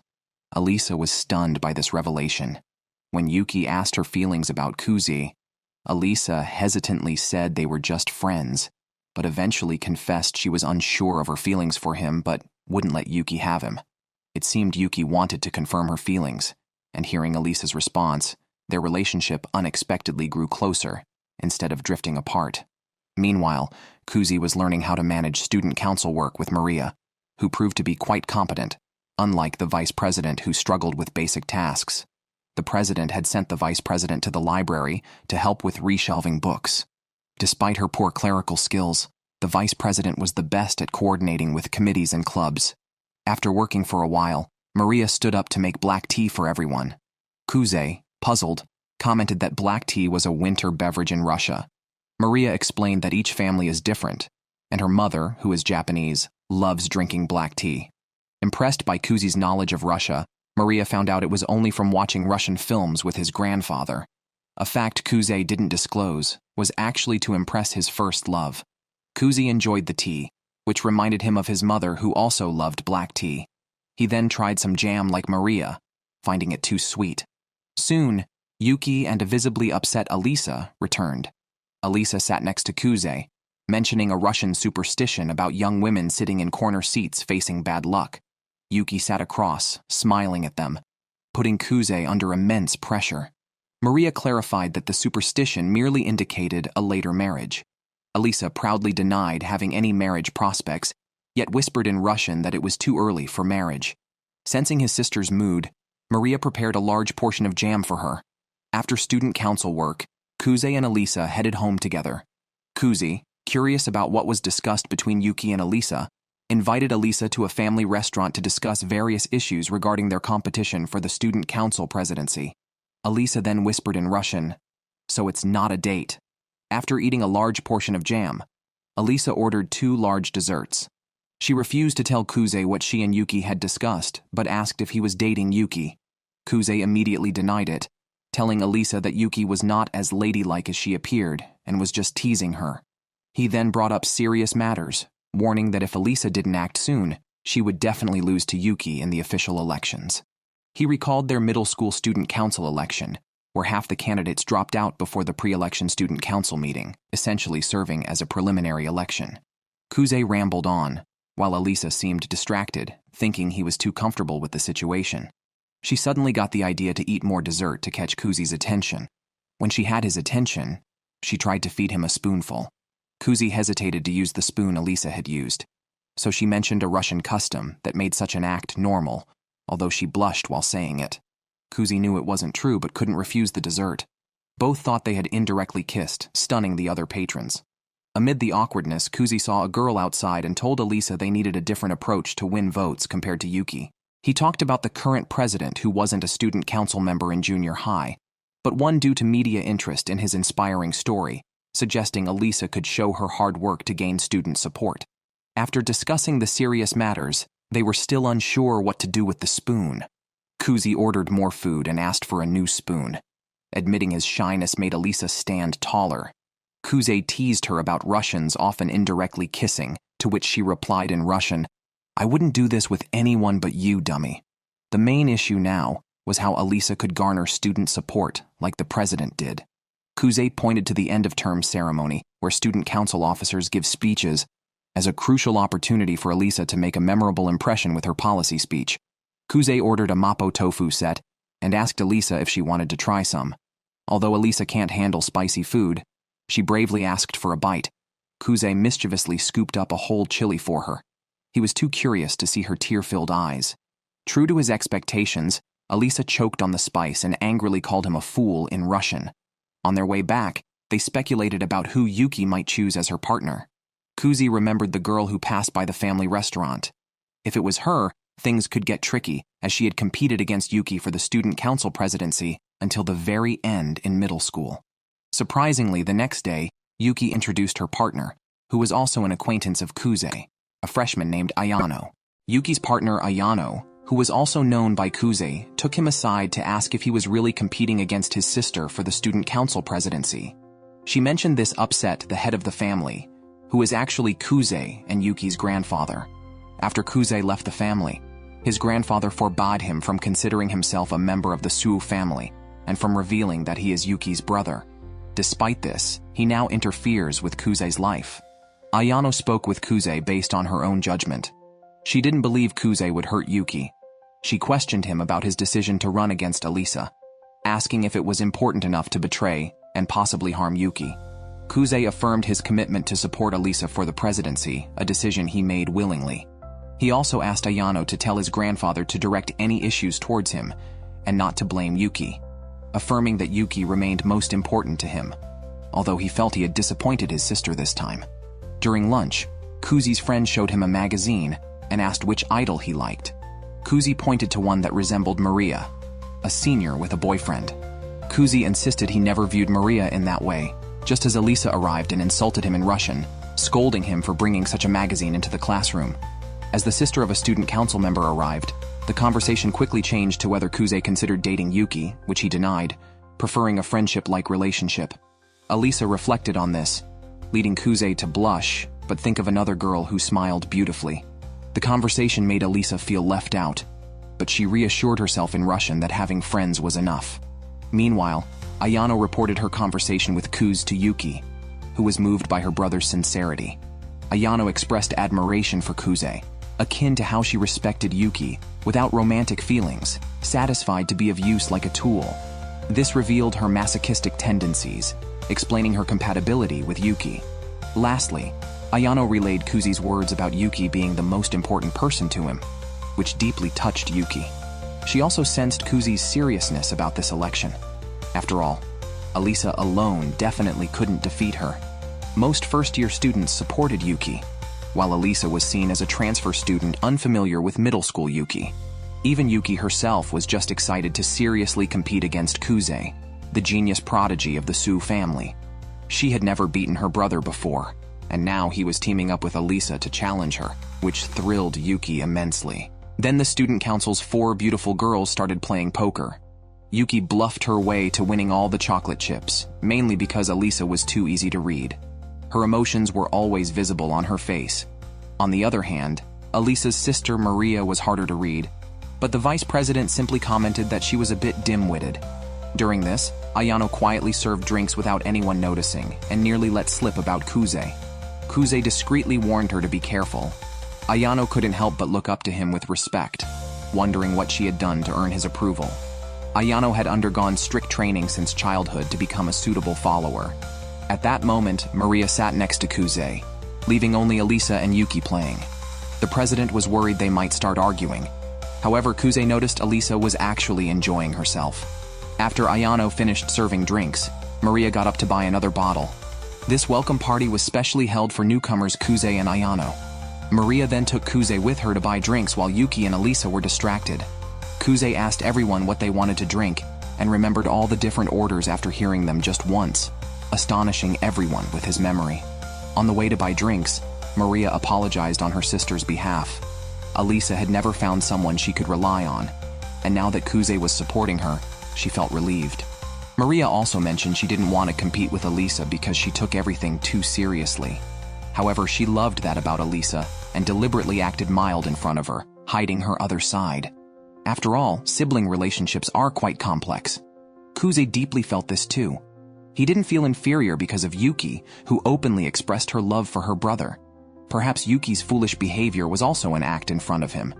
Alisa was stunned by this revelation. When Yuki asked her feelings about Kuze, Alisa hesitantly said they were just friends, but eventually confessed she was unsure of her feelings for him but wouldn't let Yuki have him. It seemed Yuki wanted to confirm her feelings, and hearing Alisa's response, their relationship unexpectedly grew closer, instead of drifting apart. Meanwhile, Kuze was learning how to manage student council work with Maria, who proved to be quite competent, unlike the vice president who struggled with basic tasks. The president had sent the vice president to the library to help with reshelving books. Despite her poor clerical skills, the vice president was the best at coordinating with committees and clubs. After working for a while, Maria stood up to make black tea for everyone. Kuze, puzzled, commented that black tea was a winter beverage in Russia. Maria explained that each family is different, and her mother, who is Japanese, loves drinking black tea. Impressed by Kuze's knowledge of Russia, Maria found out it was only from watching Russian films with his grandfather. A fact Kuze didn't disclose was actually to impress his first love. Kuze enjoyed the tea, which reminded him of his mother who also loved black tea. He then tried some jam like Maria, finding it too sweet. Soon, Yuki and a visibly upset Alisa returned. Alisa sat next to Kuze, mentioning a Russian superstition about young women sitting in corner seats facing bad luck. Yuki sat across, smiling at them, putting Kuze under immense pressure. Maria clarified that the superstition merely indicated a later marriage. Alisa proudly denied having any marriage prospects, yet whispered in Russian that it was too early for marriage. Sensing his sister's mood, Maria prepared a large portion of jam for her. After student council work, Kuze and Alisa headed home together. Kuze, curious about what was discussed between Yuki and Alisa, invited Alisa to a family restaurant to discuss various issues regarding their competition for the student council presidency. Alisa then whispered in Russian, "So it's not a date." After eating a large portion of jam, Alisa ordered 2 large desserts. She refused to tell Kuze what she and Yuki had discussed, but asked if he was dating Yuki. Kuze immediately denied it, telling Alisa that Yuki was not as ladylike as she appeared and was just teasing her. He then brought up serious matters, warning that if Alisa didn't act soon, she would definitely lose to Yuki in the official elections. He recalled their middle school student council election, where half the candidates dropped out before the pre-election student council meeting, essentially serving as a preliminary election. Kuze rambled on, while Alisa seemed distracted, thinking he was too comfortable with the situation. She suddenly got the idea to eat more dessert to catch Kuze's attention. When she had his attention, she tried to feed him a spoonful. Kuze hesitated to use the spoon Alisa had used, so she mentioned a Russian custom that made such an act normal, although she blushed while saying it. Kuze knew it wasn't true but couldn't refuse the dessert. Both thought they had indirectly kissed, stunning the other patrons. Amid the awkwardness, Kuze saw a girl outside and told Alisa they needed a different approach to win votes compared to Yuki. He talked about the current president who wasn't a student council member in junior high, but one due to media interest in his inspiring story, suggesting Alisa could show her hard work to gain student support. After discussing the serious matters, they were still unsure what to do with the spoon. Kuzi ordered more food and asked for a new spoon. Admitting his shyness made Alisa stand taller. Kuzi teased her about Russians often indirectly kissing, to which she replied in Russian, "I wouldn't do this with anyone but you, dummy." The main issue now was how Alisa could garner student support, like the president did. Kuzi pointed to the end-of-term ceremony, where student council officers give speeches, as a crucial opportunity for Alisa to make a memorable impression with her policy speech. Kuzi ordered a mapo tofu set and asked Alisa if she wanted to try some. Although Alisa can't handle spicy food, she bravely asked for a bite. Kuzi mischievously scooped up a whole chili for her. He was too curious to see her tear-filled eyes. True to his expectations, Alisa choked on the spice and angrily called him a fool in Russian. On their way back, they speculated about who Yuki might choose as her partner. Kuzi remembered the girl who passed by the family restaurant. If it was her, things could get tricky, as she had competed against Yuki for the student council presidency until the very end in middle school. Surprisingly, the next day, Yuki introduced her partner, who was also an acquaintance of Kuzi, a freshman named Ayano. Yuki's partner Ayano, who was also known by Kuzi, took him aside to ask if he was really competing against his sister for the student council presidency. She mentioned this upset the head of the family, who is actually Kuzi and Yuki's grandfather. After Kuzi left the family, his grandfather forbade him from considering himself a member of the Suo family and from revealing that he is Yuki's brother. Despite this, he now interferes with Kuzi's life. Ayano spoke with Kuzi based on her own judgment. She didn't believe Kuzi would hurt Yuki. She questioned him about his decision to run against Alisa, asking if it was important enough to betray and possibly harm Yuki. Kuzi affirmed his commitment to support Alisa for the presidency, a decision he made willingly. He also asked Ayano to tell his grandfather to direct any issues towards him and not to blame Yuki, affirming that Yuki remained most important to him, although he felt he had disappointed his sister this time. During lunch, Kuzi's friend showed him a magazine and asked which idol he liked. Kuzi pointed to one that resembled Maria, a senior with a boyfriend. Kuzi insisted he never viewed Maria in that way, just as Alisa arrived and insulted him in Russian, scolding him for bringing such a magazine into the classroom. As the sister of a student council member arrived, the conversation quickly changed to whether Kuzi considered dating Yuki, which he denied, preferring a friendship-like relationship. Alisa reflected on this, leading Kuzi to blush, but think of another girl who smiled beautifully. The conversation made Alisa feel left out, but she reassured herself in Russian that having friends was enough. Meanwhile, Ayano reported her conversation with Kuzi to Yuki, who was moved by her brother's sincerity. Ayano expressed admiration for Kuzi, akin to how she respected Yuki, without romantic feelings, satisfied to be of use like a tool. This revealed her masochistic tendencies, explaining her compatibility with Yuki. Lastly, Ayano relayed Kuzi's words about Yuki being the most important person to him, which deeply touched Yuki. She also sensed Kuzi's seriousness about this election. After all, Alisa alone definitely couldn't defeat her. Most first-year students supported Yuki, while Alisa was seen as a transfer student unfamiliar with middle school Yuki. Even Yuki herself was just excited to seriously compete against Kuzi, the genius prodigy of the Suo family. She had never beaten her brother before, and now he was teaming up with Alisa to challenge her, which thrilled Yuki immensely. Then the student council's 4 beautiful girls started playing poker. Yuki bluffed her way to winning all the chocolate chips, mainly because Alisa was too easy to read. Her emotions were always visible on her face. On the other hand, Alisa's sister Maria was harder to read, but the vice president simply commented that she was a bit dim-witted. During this, Ayano quietly served drinks without anyone noticing and nearly let slip about Kuzi. Kuzi discreetly warned her to be careful. Ayano couldn't help but look up to him with respect, wondering what she had done to earn his approval. Ayano had undergone strict training since childhood to become a suitable follower. At that moment, Maria sat next to Kuzi, leaving only Alisa and Yuki playing. The president was worried they might start arguing. However, Kuzi noticed Alisa was actually enjoying herself. After Ayano finished serving drinks, Maria got up to buy another bottle. This welcome party was specially held for newcomers Kuzi and Ayano. Maria then took Kuzi with her to buy drinks while Yuki and Alisa were distracted. Kuzi asked everyone what they wanted to drink and remembered all the different orders after hearing them just once, astonishing everyone with his memory. On the way to buy drinks, Maria apologized on her sister's behalf. Alya had never found someone she could rely on, and now that Kuze was supporting her, she felt relieved. Maria also mentioned she didn't want to compete with Alya because she took everything too seriously. However, she loved that about Alya and deliberately acted mild in front of her, hiding her other side. After all, sibling relationships are quite complex. Kuze deeply felt this too. He didn't feel inferior because of Yuki, who openly expressed her love for her brother. Perhaps Yuki's foolish behavior was also an act in front of him.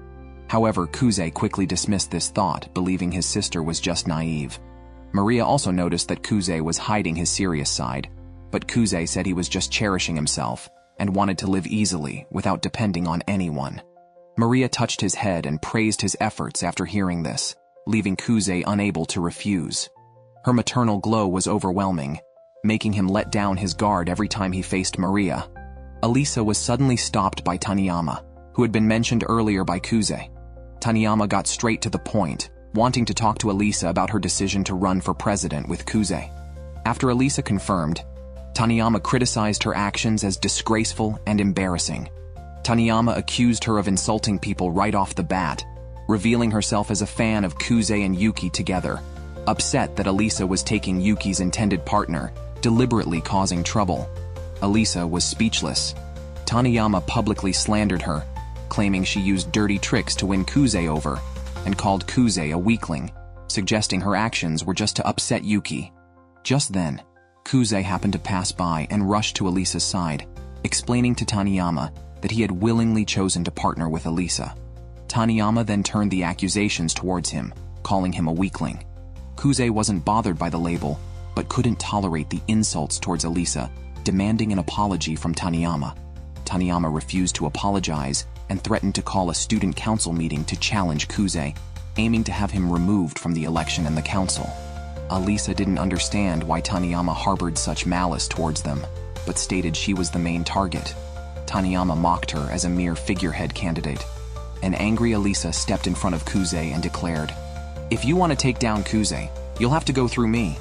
However, Kuze quickly dismissed this thought, believing his sister was just naive. Maria also noticed that Kuze was hiding his serious side, but Kuze said he was just cherishing himself and wanted to live easily without depending on anyone. Maria touched his head and praised his efforts after hearing this, leaving Kuze unable to refuse. Her maternal glow was overwhelming, making him let down his guard every time he faced Maria. Alya was suddenly stopped by Taniyama, who had been mentioned earlier by Kuze. Taniyama got straight to the point, wanting to talk to Alya about her decision to run for president with Kuze. After Alya confirmed, Taniyama criticized her actions as disgraceful and embarrassing. Taniyama accused her of insulting people right off the bat, revealing herself as a fan of Kuze and Yuki together, upset that Alya was taking Yuki's intended partner, deliberately causing trouble. Alya was speechless. Taniyama publicly slandered her, claiming she used dirty tricks to win Kuze over, and called Kuze a weakling, suggesting her actions were just to upset Yuki. Just then, Kuze happened to pass by and rushed to Alya's side, explaining to Taniyama that he had willingly chosen to partner with Alya. Taniyama then turned the accusations towards him, calling him a weakling. Kuze wasn't bothered by the label, but couldn't tolerate the insults towards Alya, demanding an apology from Taniyama. Taniyama refused to apologize and threatened to call a student council meeting to challenge Kuze, aiming to have him removed from the election and the council. Alya didn't understand why Taniyama harbored such malice towards them, but stated she was the main target. Taniyama mocked her as a mere figurehead candidate. An angry Alya stepped in front of Kuze and declared, "If you want to take down Kuze, you'll have to go through me."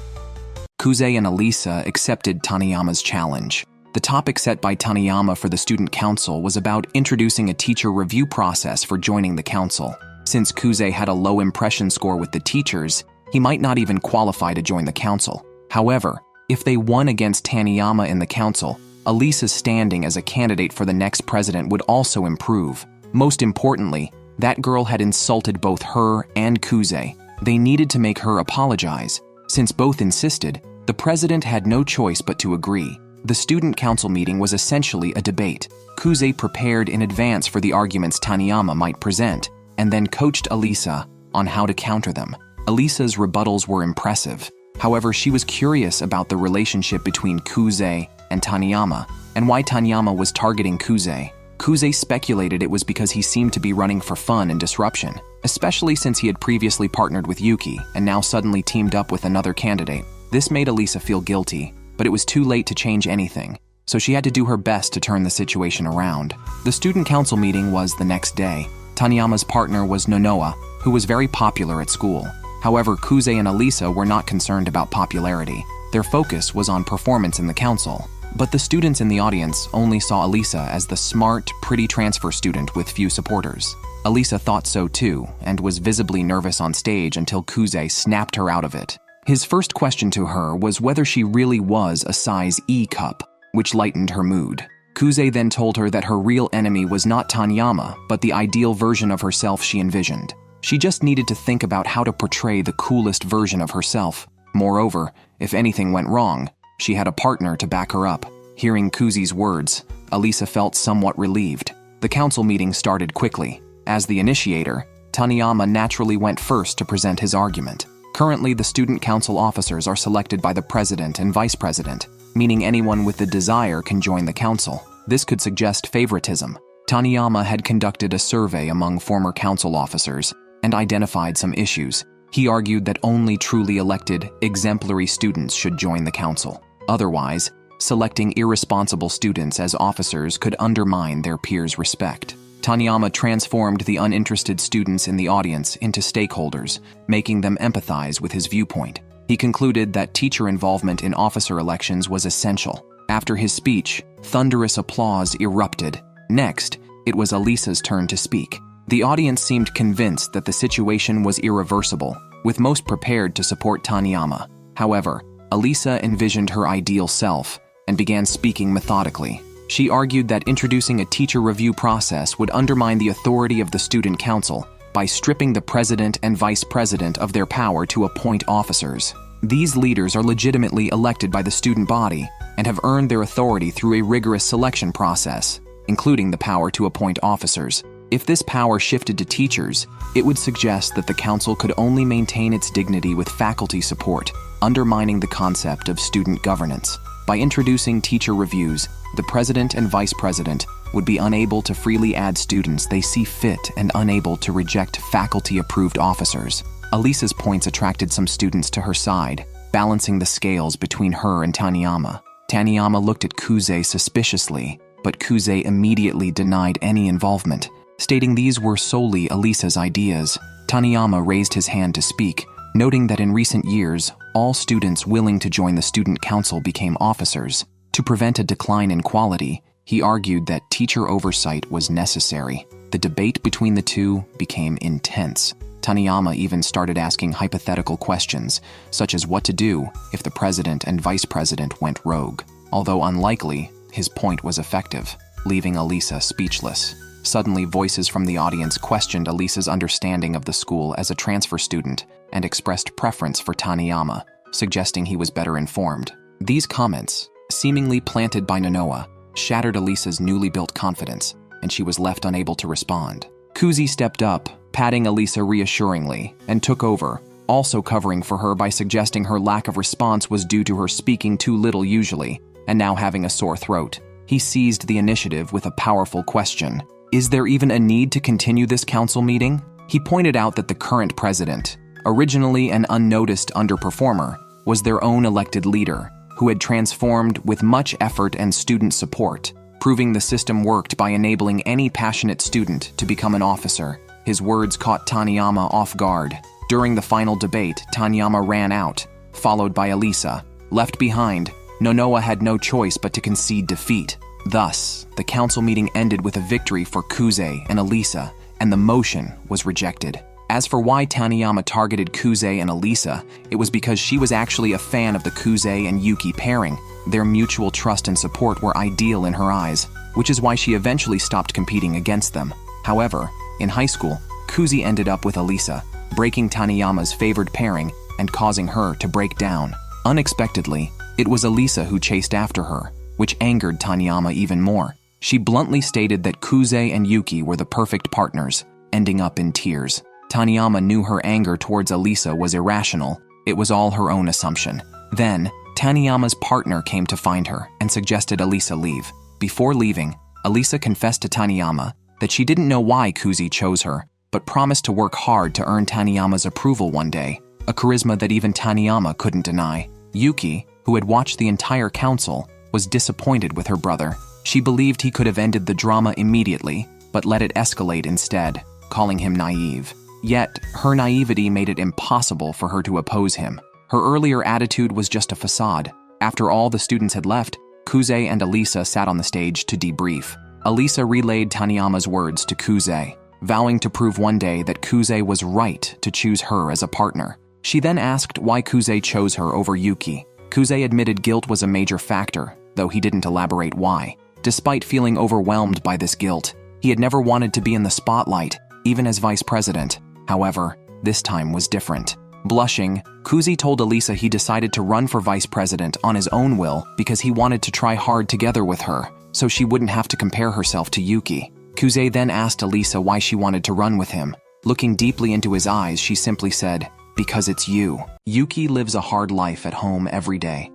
Kuze and Alya accepted Taniyama's challenge. The topic set by Taniyama for the student council was about introducing a teacher review process for joining the council. Since Kuze had a low impression score with the teachers, he might not even qualify to join the council. However, if they won against Taniyama in the council, Alya's standing as a candidate for the next president would also improve. Most importantly, that girl had insulted both her and Kuze. They needed to make her apologize. Since both insisted, the president had no choice but to agree. The student council meeting was essentially a debate. Kuze prepared in advance for the arguments Taniyama might present, and then coached Alya on how to counter them. Alya's rebuttals were impressive. However, she was curious about the relationship between Kuze and Taniyama, and why Taniyama was targeting Kuze. Kuze speculated it was because he seemed to be running for fun and disruption, especially since he had previously partnered with Yuki and now suddenly teamed up with another candidate. This made Alya feel guilty, but it was too late to change anything, so she had to do her best to turn the situation around. The student council meeting was the next day. Taniyama's partner was Nonoa, who was very popular at school. However, Kuze and Alya were not concerned about popularity. Their focus was on performance in the council. But the students in the audience only saw Alya as the smart, pretty transfer student with few supporters. Alya thought so too, and was visibly nervous on stage until Kuze snapped her out of it. His first question to her was whether she really was a size E cup, which lightened her mood. Kuze then told her that her real enemy was not Taniyama, but the ideal version of herself she envisioned. She just needed to think about how to portray the coolest version of herself. Moreover, if anything went wrong, she had a partner to back her up. Hearing Kuze's words, Alya felt somewhat relieved. The council meeting started quickly. As the initiator, Taniyama naturally went first to present his argument. Currently, the student council officers are selected by the president and vice president, meaning anyone with the desire can join the council. This could suggest favoritism. Taniyama had conducted a survey among former council officers and identified some issues. He argued that only truly elected, exemplary students should join the council. Otherwise, selecting irresponsible students as officers could undermine their peers' respect. Taniyama transformed the uninterested students in the audience into stakeholders, making them empathize with his viewpoint. He concluded that teacher involvement in officer elections was essential. After his speech, thunderous applause erupted. Next, it was Alisa's turn to speak. The audience seemed convinced that the situation was irreversible, with most prepared to support Taniyama. However, Alya envisioned her ideal self and began speaking methodically. She argued that introducing a teacher review process would undermine the authority of the student council by stripping the president and vice president of their power to appoint officers. These leaders are legitimately elected by the student body and have earned their authority through a rigorous selection process, including the power to appoint officers. If this power shifted to teachers, it would suggest that the council could only maintain its dignity with faculty support, undermining the concept of student governance. By introducing teacher reviews, the president and vice president would be unable to freely add students they see fit and unable to reject faculty-approved officers. Alya's points attracted some students to her side, balancing the scales between her and Taniyama. Taniyama looked at Kuze suspiciously, but Kuze immediately denied any involvement, stating these were solely Alya's ideas. Taniyama raised his hand to speak, noting that in recent years, all students willing to join the student council became officers. To prevent a decline in quality, he argued that teacher oversight was necessary. The debate between the two became intense. Taniyama even started asking hypothetical questions, such as what to do if the president and vice president went rogue. Although unlikely, his point was effective, leaving Alya speechless. Suddenly, voices from the audience questioned Alya's understanding of the school as a transfer student and expressed preference for Taniyama, suggesting he was better informed. These comments, seemingly planted by Nonoa, shattered Alya's newly built confidence, and she was left unable to respond. Kuze stepped up, patting Alya reassuringly, and took over, also covering for her by suggesting her lack of response was due to her speaking too little usually, and now having a sore throat. He seized the initiative with a powerful question. Is there even a need to continue this council meeting? He pointed out that the current president, originally an unnoticed underperformer, was their own elected leader, who had transformed with much effort and student support, proving the system worked by enabling any passionate student to become an officer. His words caught Taniyama off guard. During the final debate, Taniyama ran out, followed by Alya. Left behind, Nonoa had no choice but to concede defeat. Thus, the council meeting ended with a victory for Kuze and Alya, and the motion was rejected. As for why Taniyama targeted Kuze and Alya, it was because she was actually a fan of the Kuze and Yuki pairing. Their mutual trust and support were ideal in her eyes, which is why she eventually stopped competing against them. However, in high school, Kuze ended up with Alya, breaking Taniyama's favored pairing and causing her to break down. Unexpectedly, it was Alya who chased after her, which angered Taniyama even more. She bluntly stated that Kuze and Yuki were the perfect partners, ending up in tears. Taniyama knew her anger towards Alya was irrational. It was all her own assumption. Then, Taniyama's partner came to find her and suggested Alya leave. Before leaving, Alya confessed to Taniyama that she didn't know why Kuze chose her, but promised to work hard to earn Taniyama's approval one day, a charisma that even Taniyama couldn't deny. Yuki, who had watched the entire council, was disappointed with her brother. She believed he could have ended the drama immediately, but let it escalate instead, calling him naive. Yet, her naivety made it impossible for her to oppose him. Her earlier attitude was just a facade. After all the students had left, Kuze and Alya sat on the stage to debrief. Alya relayed Taniyama's words to Kuze, vowing to prove one day that Kuze was right to choose her as a partner. She then asked why Kuze chose her over Yuki. Kuze admitted guilt was a major factor, though he didn't elaborate why. Despite feeling overwhelmed by this guilt, he had never wanted to be in the spotlight, even as vice president. However, this time was different. Blushing, Kuze told Alya he decided to run for vice president on his own will because he wanted to try hard together with her, so she wouldn't have to compare herself to Yuki. Kuze then asked Alya why she wanted to run with him. Looking deeply into his eyes, she simply said, "Because it's you." Yuki lives a hard life at home every day.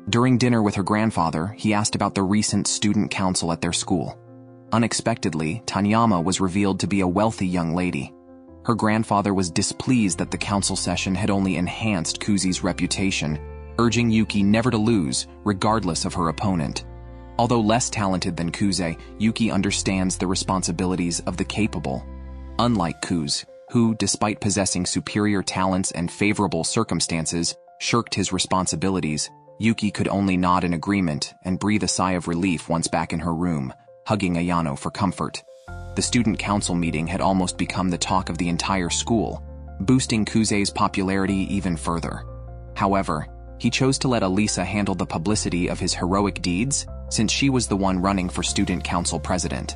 During dinner with her grandfather, he asked about the recent student council at their school. Unexpectedly, Taniyama was revealed to be a wealthy young lady. Her grandfather was displeased that the council session had only enhanced Kuze's reputation, urging Yuki never to lose, regardless of her opponent. Although less talented than Kuze, Yuki understands the responsibilities of the capable. Unlike Kuze, who, despite possessing superior talents and favorable circumstances, shirked his responsibilities, Yuki could only nod in agreement and breathe a sigh of relief once back in her room, hugging Ayano for comfort. The student council meeting had almost become the talk of the entire school, boosting Kuze's popularity even further. However, he chose to let Alisa handle the publicity of his heroic deeds, since she was the one running for student council president.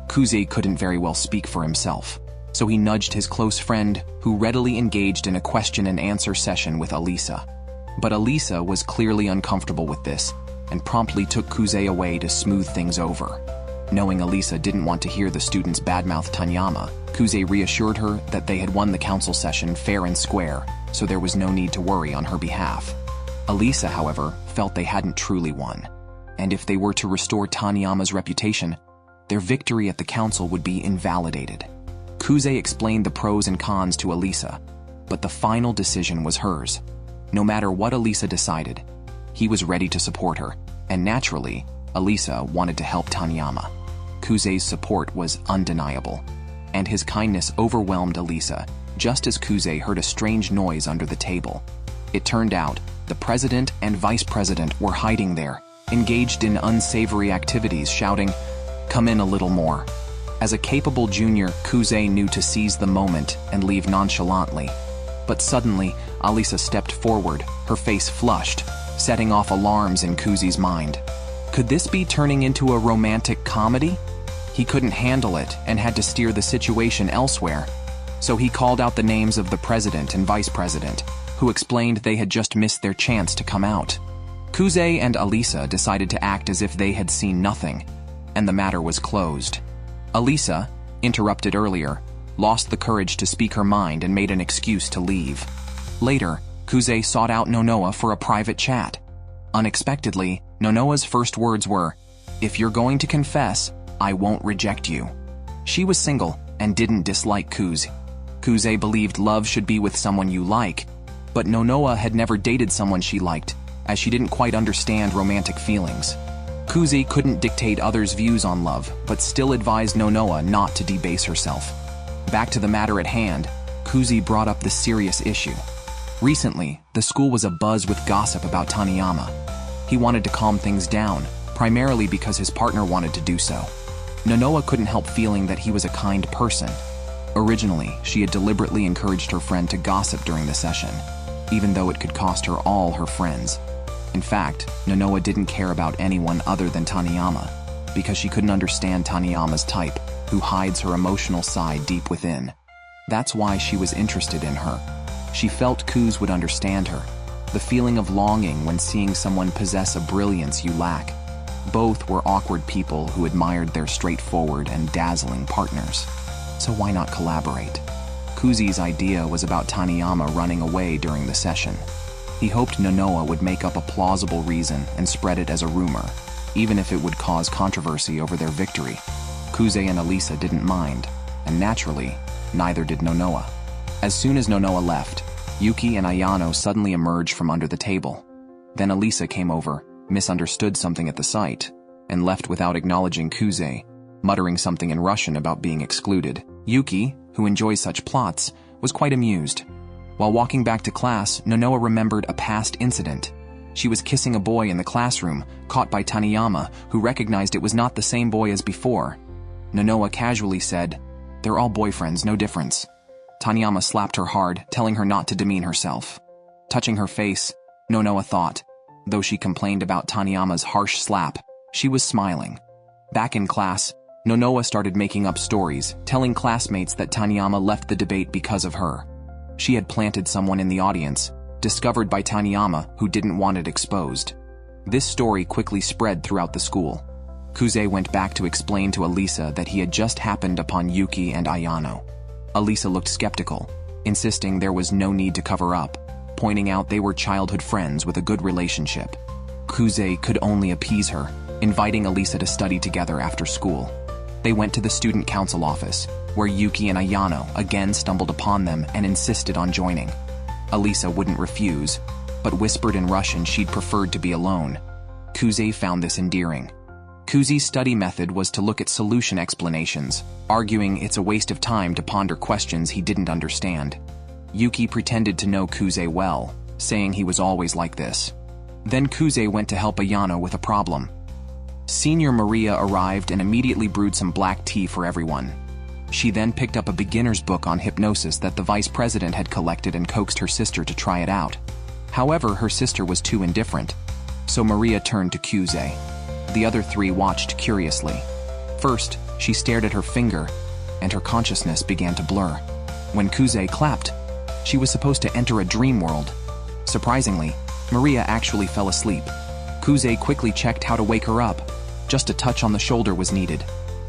Kuze couldn't very well speak for himself, so he nudged his close friend, who readily engaged in a question-and-answer session with Alisa. But Alisa was clearly uncomfortable with this, and promptly took Kuze away to smooth things over. Knowing Alisa didn't want to hear the students badmouth Taniyama, Kuze reassured her that they had won the council session fair and square, so there was no need to worry on her behalf. Alisa, however, felt they hadn't truly won, and if they were to restore Taniyama's reputation, their victory at the council would be invalidated. Kuze explained the pros and cons to Alisa, but the final decision was hers. No matter what Alisa decided, he was ready to support her, and naturally, Alisa wanted to help Taniyama. Kuze's support was undeniable, and his kindness overwhelmed Alisa, just as Kuze heard a strange noise under the table. It turned out, the president and vice president were hiding there, engaged in unsavory activities, shouting, "Come in a little more." As a capable junior, Kuze knew to seize the moment and leave nonchalantly. But suddenly, Alisa stepped forward, her face flushed, setting off alarms in Kuze's mind. Could this be turning into a romantic comedy? He couldn't handle it and had to steer the situation elsewhere. So he called out the names of the president and vice president, who explained they had just missed their chance to come out. Kuze and Alisa decided to act as if they had seen nothing, and the matter was closed. Alisa, interrupted earlier, lost the courage to speak her mind and made an excuse to leave. Later, Kuze sought out Nonoa for a private chat. Unexpectedly, Nonoa's first words were, "If you're going to confess, I won't reject you." She was single and didn't dislike Kuze. Kuze believed love should be with someone you like, but Nonoa had never dated someone she liked, as she didn't quite understand romantic feelings. Kuze couldn't dictate others' views on love, but still advised Nonoa not to debase herself. Back to the matter at hand, Kuze brought up the serious issue. Recently, the school was abuzz with gossip about Taniyama. He wanted to calm things down, primarily because his partner wanted to do so. Nonoa couldn't help feeling that he was a kind person. Originally, she had deliberately encouraged her friend to gossip during the session, even though it could cost her all her friends. In fact, Nonoa didn't care about anyone other than Taniyama, because she couldn't understand Taniyama's type, who hides her emotional side deep within. That's why she was interested in her. She felt Kuze would understand her, the feeling of longing when seeing someone possess a brilliance you lack. Both were awkward people who admired their straightforward and dazzling partners. So why not collaborate? Kuze's idea was about Taniyama running away during the session. He hoped Nonoa would make up a plausible reason and spread it as a rumor, even if it would cause controversy over their victory. Kuze and Alisa didn't mind, and naturally, neither did Nonoa. As soon as Nonoa left, Yuki and Ayano suddenly emerged from under the table. Then Alisa came over, misunderstood something at the sight, and left without acknowledging Kuze, muttering something in Russian about being excluded. Yuki, who enjoys such plots, was quite amused. While walking back to class, Nonoa remembered a past incident. She was kissing a boy in the classroom, caught by Taniyama, who recognized it was not the same boy as before. Nonoa casually said, "They're all boyfriends, no difference." Taniyama slapped her hard, telling her not to demean herself. Touching her face, Nonoa thought, though she complained about Taniyama's harsh slap, she was smiling. Back in class, Nonoa started making up stories, telling classmates that Taniyama left the debate because of her. She had planted someone in the audience, discovered by Taniyama, who didn't want it exposed. This story quickly spread throughout the school. Kuze went back to explain to Alisa that he had just happened upon Yuki and Ayano. Alisa looked skeptical, insisting there was no need to cover up, pointing out they were childhood friends with a good relationship. Kuze could only appease her, inviting Alisa to study together after school. They went to the student council office, where Yuki and Ayano again stumbled upon them and insisted on joining. Alisa wouldn't refuse, but whispered in Russian she'd preferred to be alone. Kuze found this endearing. Kuze's study method was to look at solution explanations, arguing it's a waste of time to ponder questions he didn't understand. Yuki pretended to know Kuze well, saying he was always like this. Then Kuze went to help Ayana with a problem. Senior Maria arrived and immediately brewed some black tea for everyone. She then picked up a beginner's book on hypnosis that the vice president had collected and coaxed her sister to try it out. However, her sister was too indifferent, so Maria turned to Kuze. The other three watched curiously. First, she stared at her finger, and her consciousness began to blur. When Kuze clapped, she was supposed to enter a dream world. Surprisingly, Maria actually fell asleep. Kuze quickly checked how to wake her up. Just a touch on the shoulder was needed.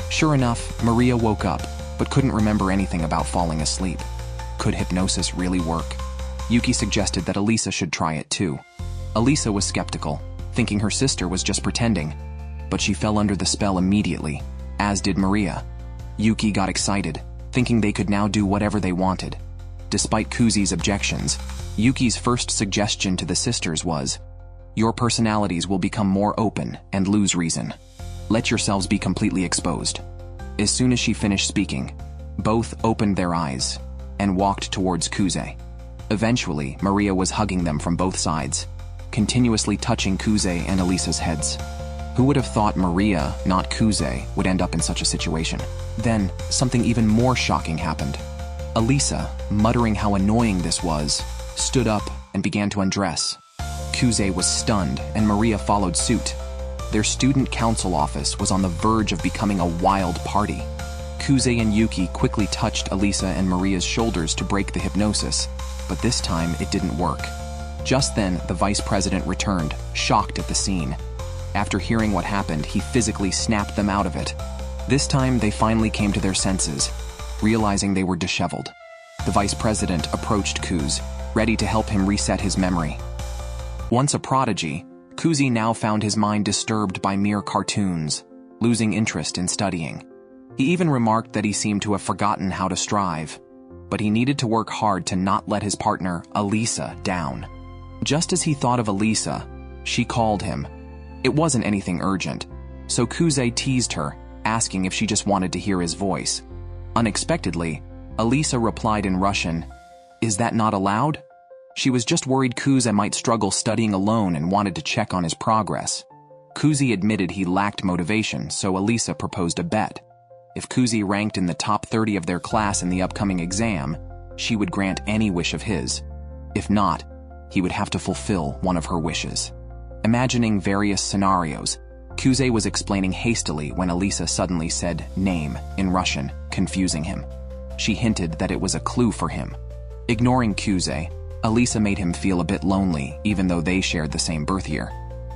Sure enough, Maria woke up, but couldn't remember anything about falling asleep. Could hypnosis really work? Yuki suggested that Alisa should try it too. Alisa was skeptical, thinking her sister was just pretending, but she fell under the spell immediately, as did Maria. Yuki got excited, thinking they could now do whatever they wanted. Despite Kuze's objections, Yuki's first suggestion to the sisters was, "Your personalities will become more open and lose reason. Let yourselves be completely exposed." As soon as she finished speaking, both opened their eyes and walked towards Kuze. Eventually, Maria was hugging them from both sides, continuously touching Kuze and Alisa's heads. Who would have thought Maria, not Kuze, would end up in such a situation? Then, something even more shocking happened. Alisa, muttering how annoying this was, stood up and began to undress. Kuze was stunned, and Maria followed suit. Their student council office was on the verge of becoming a wild party. Kuze and Yuki quickly touched Alisa and Maria's shoulders to break the hypnosis, but this time it didn't work. Just then, the vice president returned, shocked at the scene. After hearing what happened, he physically snapped them out of it. This time, they finally came to their senses, realizing they were disheveled. The vice president approached Kuze, ready to help him reset his memory. Once a prodigy, Kuze now found his mind disturbed by mere cartoons, losing interest in studying. He even remarked that he seemed to have forgotten how to strive, but he needed to work hard to not let his partner, Alisa, down. Just as he thought of Alisa, she called him. It wasn't anything urgent, so Kuze teased her, asking if she just wanted to hear his voice. Unexpectedly, Alisa replied in Russian, "Is that not allowed?" She was just worried Kuze might struggle studying alone and wanted to check on his progress. Kuze admitted he lacked motivation, so Alisa proposed a bet. If Kuze ranked in the top 30 of their class in the upcoming exam, she would grant any wish of his. If not, he would have to fulfill one of her wishes. Imagining various scenarios, Kuze was explaining hastily when Alisa suddenly said "name" in Russian, confusing him. She hinted that it was a clue for him. Ignoring Kuze, Alisa made him feel a bit lonely, even though they shared the same birth year.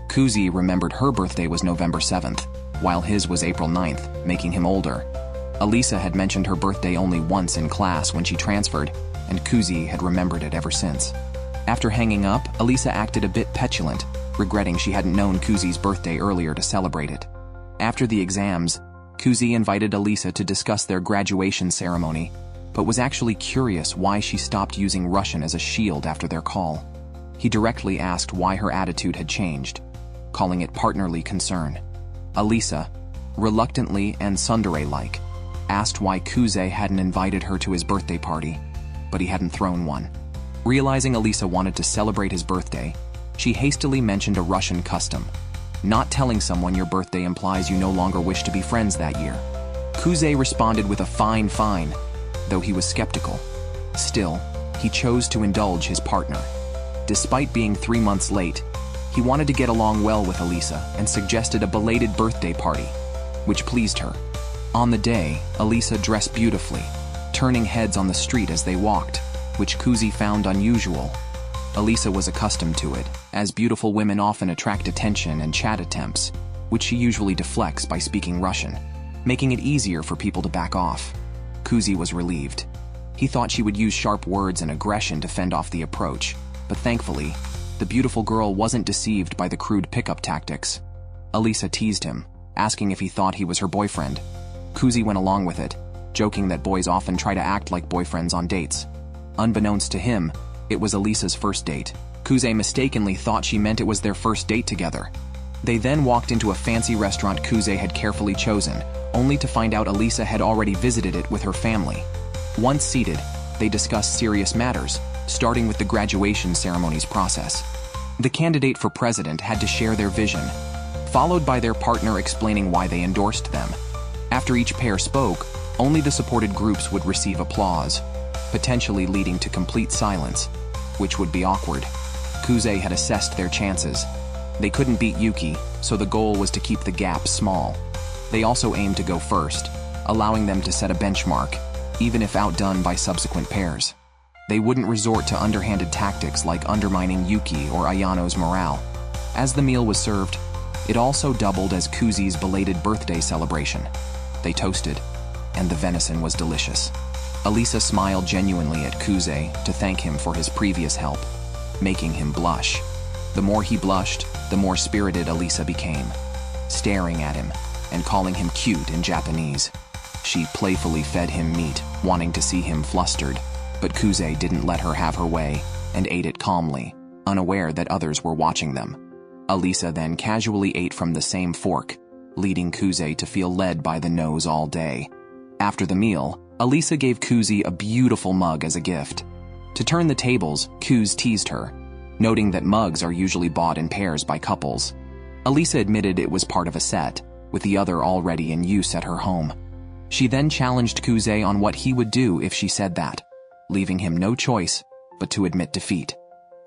Kuze remembered her birthday was November 7th, while his was April 9th, making him older. Alisa had mentioned her birthday only once in class when she transferred, and Kuze had remembered it ever since. After hanging up, Alisa acted a bit petulant, regretting she hadn't known Kuze's birthday earlier to celebrate it. After the exams, Kuze invited Alisa to discuss their graduation ceremony, but was actually curious why she stopped using Russian as a shield after their call. He directly asked why her attitude had changed, calling it partnerly concern. Alisa, reluctantly and tsundere-like, asked why Kuze hadn't invited her to his birthday party, but he hadn't thrown one. Realizing Alisa wanted to celebrate his birthday, she hastily mentioned a Russian custom. Not telling someone your birthday implies you no longer wish to be friends that year. Kuze responded with a fine, though he was skeptical. Still, he chose to indulge his partner. Despite being 3 months late, he wanted to get along well with Alisa and suggested a belated birthday party, which pleased her. On the day, Alisa dressed beautifully, turning heads on the street as they walked, which Kuze found unusual. Alisa was accustomed to it, as beautiful women often attract attention and chat attempts, which she usually deflects by speaking Russian, making it easier for people to back off. Kuze was relieved. He thought she would use sharp words and aggression to fend off the approach, but thankfully, the beautiful girl wasn't deceived by the crude pickup tactics. Alisa teased him, asking if he thought he was her boyfriend. Kuze went along with it, joking that boys often try to act like boyfriends on dates. Unbeknownst to him, it was Alisa's first date. Kuze mistakenly thought she meant it was their first date together. They then walked into a fancy restaurant Kuze had carefully chosen, only to find out Alisa had already visited it with her family. Once seated, they discussed serious matters, starting with the graduation ceremony's process. The candidate for president had to share their vision, followed by their partner explaining why they endorsed them. After each pair spoke, only the supported groups would receive applause, potentially leading to complete silence, which would be awkward. Kuze had assessed their chances. They couldn't beat Yuki, so the goal was to keep the gap small. They also aimed to go first, allowing them to set a benchmark, even if outdone by subsequent pairs. They wouldn't resort to underhanded tactics like undermining Yuki or Ayano's morale. As the meal was served, it also doubled as Kuze's belated birthday celebration. They toasted, and the venison was delicious. Alisa smiled genuinely at Kuze to thank him for his previous help, making him blush. The more he blushed, the more spirited Alisa became, staring at him and calling him cute in Japanese. She playfully fed him meat, wanting to see him flustered, but Kuze didn't let her have her way and ate it calmly, unaware that others were watching them. Alisa then casually ate from the same fork, leading Kuze to feel led by the nose all day. After the meal, Alisa gave Kuze a beautiful mug as a gift. To turn the tables, Kuze teased her, noting that mugs are usually bought in pairs by couples. Alisa admitted it was part of a set, with the other already in use at her home. She then challenged Kuze on what he would do if she said that, leaving him no choice but to admit defeat.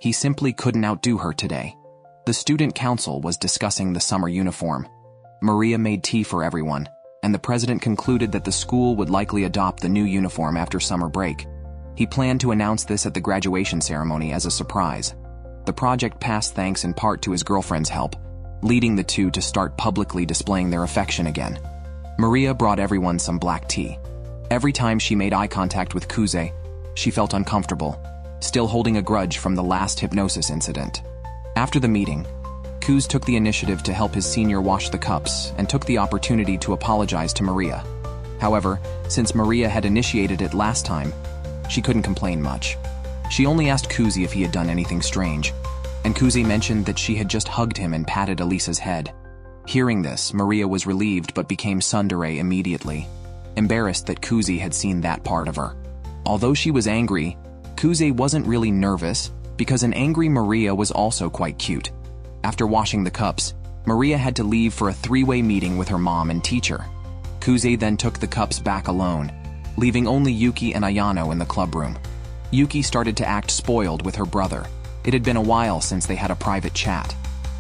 He simply couldn't outdo her today. The student council was discussing the summer uniform. Maria made tea for everyone, and the president concluded that the school would likely adopt the new uniform after summer break. He planned to announce this at the graduation ceremony as a surprise. The project passed thanks in part to his girlfriend's help, leading the two to start publicly displaying their affection again. Maria brought everyone some black tea. Every time she made eye contact with Kuze, she felt uncomfortable, still holding a grudge from the last hypnosis incident. After the meeting, Kuze took the initiative to help his senior wash the cups and took the opportunity to apologize to Maria. However, since Maria had initiated it last time, she couldn't complain much. She only asked Kuze if he had done anything strange, and Kuze mentioned that she had just hugged him and patted Alisa's head. Hearing this, Maria was relieved but became tsundere immediately, embarrassed that Kuze had seen that part of her. Although she was angry, Kuze wasn't really nervous because an angry Maria was also quite cute. After washing the cups, Maria had to leave for a three-way meeting with her mom and teacher. Kuze then took the cups back alone, leaving only Yuki and Ayano in the clubroom. Yuki started to act spoiled with her brother. It had been a while since they had a private chat.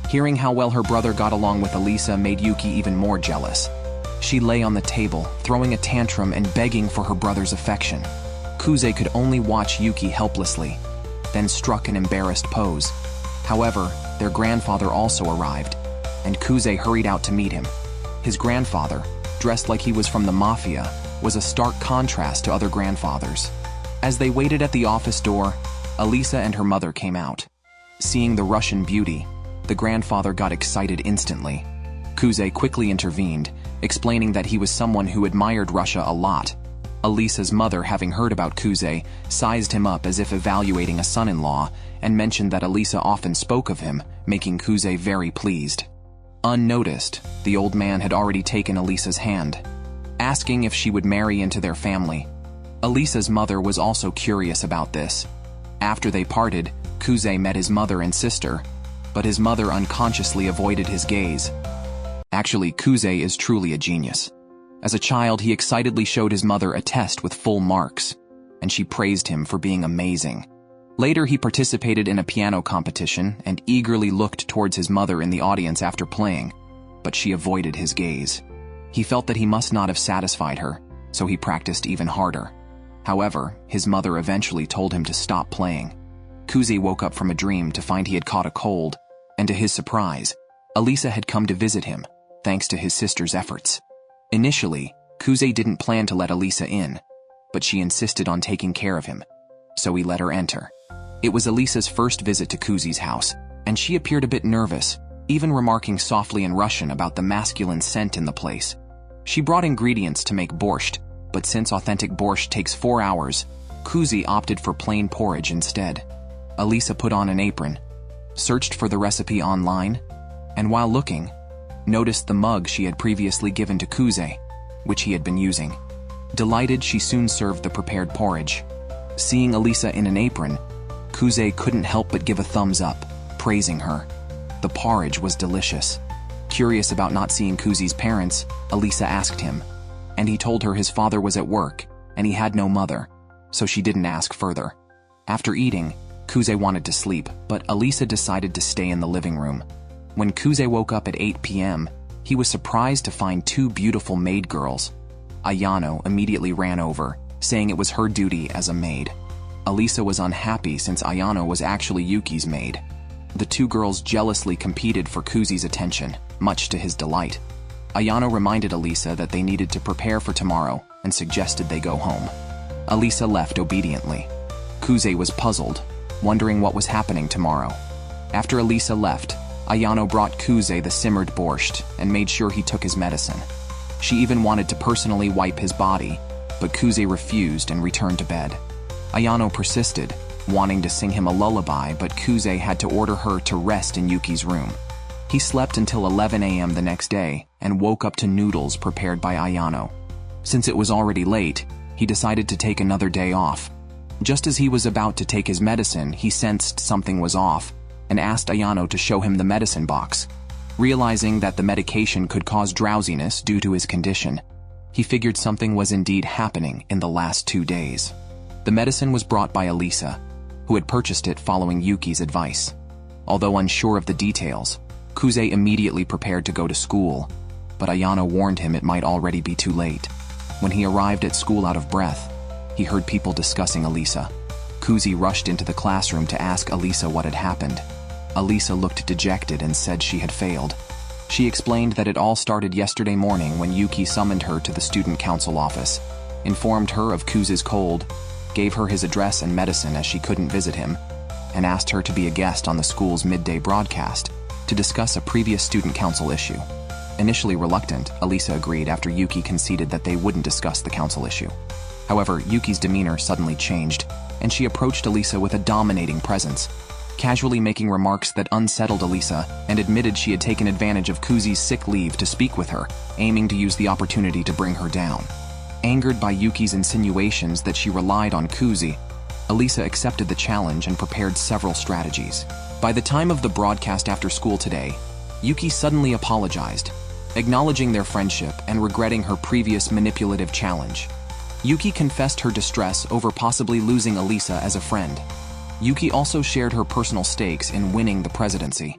Hearing how well her brother got along with Alisa made Yuki even more jealous. She lay on the table, throwing a tantrum and begging for her brother's affection. Kuze could only watch Yuki helplessly, then struck an embarrassed pose. However, their grandfather also arrived, and Kuze hurried out to meet him. His grandfather, dressed like he was from the mafia, was a stark contrast to other grandfathers. As they waited at the office door, Alisa and her mother came out. Seeing the Russian beauty, the grandfather got excited instantly. Kuze quickly intervened, explaining that he was someone who admired Russia a lot. Alisa's mother, having heard about Kuze, sized him up as if evaluating a son-in-law and mentioned that Alisa often spoke of him, making Kuze very pleased. Unnoticed, the old man had already taken Alisa's hand, asking if she would marry into their family. Alisa's mother was also curious about this. After they parted, Kuze met his mother and sister, but his mother unconsciously avoided his gaze. Actually, Kuze is truly a genius. As a child, he excitedly showed his mother a test with full marks, and she praised him for being amazing. Later, he participated in a piano competition and eagerly looked towards his mother in the audience after playing, but she avoided his gaze. He felt that he must not have satisfied her, so he practiced even harder. However, his mother eventually told him to stop playing. Kuze woke up from a dream to find he had caught a cold, and to his surprise, Alisa had come to visit him, thanks to his sister's efforts. Initially, Kuze didn't plan to let Alisa in, but she insisted on taking care of him, so he let her enter. It was Alisa's first visit to Kuze's house, and she appeared a bit nervous, even remarking softly in Russian about the masculine scent in the place. She brought ingredients to make borscht, but since authentic borscht takes 4 hours, Kuze opted for plain porridge instead. Alisa put on an apron, searched for the recipe online, and while looking, noticed the mug she had previously given to Kuze, which he had been using. Delighted, she soon served the prepared porridge. Seeing Alisa in an apron, Kuze couldn't help but give a thumbs up, praising her. The porridge was delicious. Curious about not seeing Kuzi's parents, Alya asked him, and he told her his father was at work and he had no mother, so she didn't ask further. After eating, Kuzi wanted to sleep, but Alya decided to stay in the living room. When Kuzi woke up at 8 p.m., he was surprised to find two beautiful maid girls. Ayano immediately ran over, saying it was her duty as a maid. Alya was unhappy since Ayano was actually Yuki's maid. The two girls jealously competed for Kuzi's attention, much to his delight. Ayano reminded Alya that they needed to prepare for tomorrow and suggested they go home. Alya left obediently. Kuzi was puzzled, wondering what was happening tomorrow. After Alya left, Ayano brought Kuzi the simmered borscht and made sure he took his medicine. She even wanted to personally wipe his body, but Kuzi refused and returned to bed. Ayano persisted, wanting to sing him a lullaby, but Kuzi had to order her to rest in Yuki's room. He slept until 11 a.m. the next day and woke up to noodles prepared by Ayano. Since it was already late, he decided to take another day off. Just as he was about to take his medicine, he sensed something was off and asked Ayano to show him the medicine box. Realizing that the medication could cause drowsiness due to his condition, he figured something was indeed happening in the last 2 days. The medicine was brought by Alya, who had purchased it following Yuki's advice. Although unsure of the details, Kuzi immediately prepared to go to school, but Ayano warned him it might already be too late. When he arrived at school out of breath, he heard people discussing Alya. Kuzi rushed into the classroom to ask Alya what had happened. Alya looked dejected and said she had failed. She explained that it all started yesterday morning when Yuki summoned her to the student council office, informed her of Kuzi's cold, gave her his address and medicine as she couldn't visit him, and asked her to be a guest on the school's midday broadcast to discuss a previous student council issue. Initially reluctant, Alya agreed after Yuki conceded that they wouldn't discuss the council issue. However, Yuki's demeanor suddenly changed, and she approached Alya with a dominating presence, casually making remarks that unsettled Alya and admitted she had taken advantage of Kuzi's sick leave to speak with her, aiming to use the opportunity to bring her down. Angered by Yuki's insinuations that she relied on Kuzi, Alya accepted the challenge and prepared several strategies. By the time of the broadcast after school today, Yuki suddenly apologized, acknowledging their friendship and regretting her previous manipulative challenge. Yuki confessed her distress over possibly losing Alya as a friend. Yuki also shared her personal stakes in winning the presidency.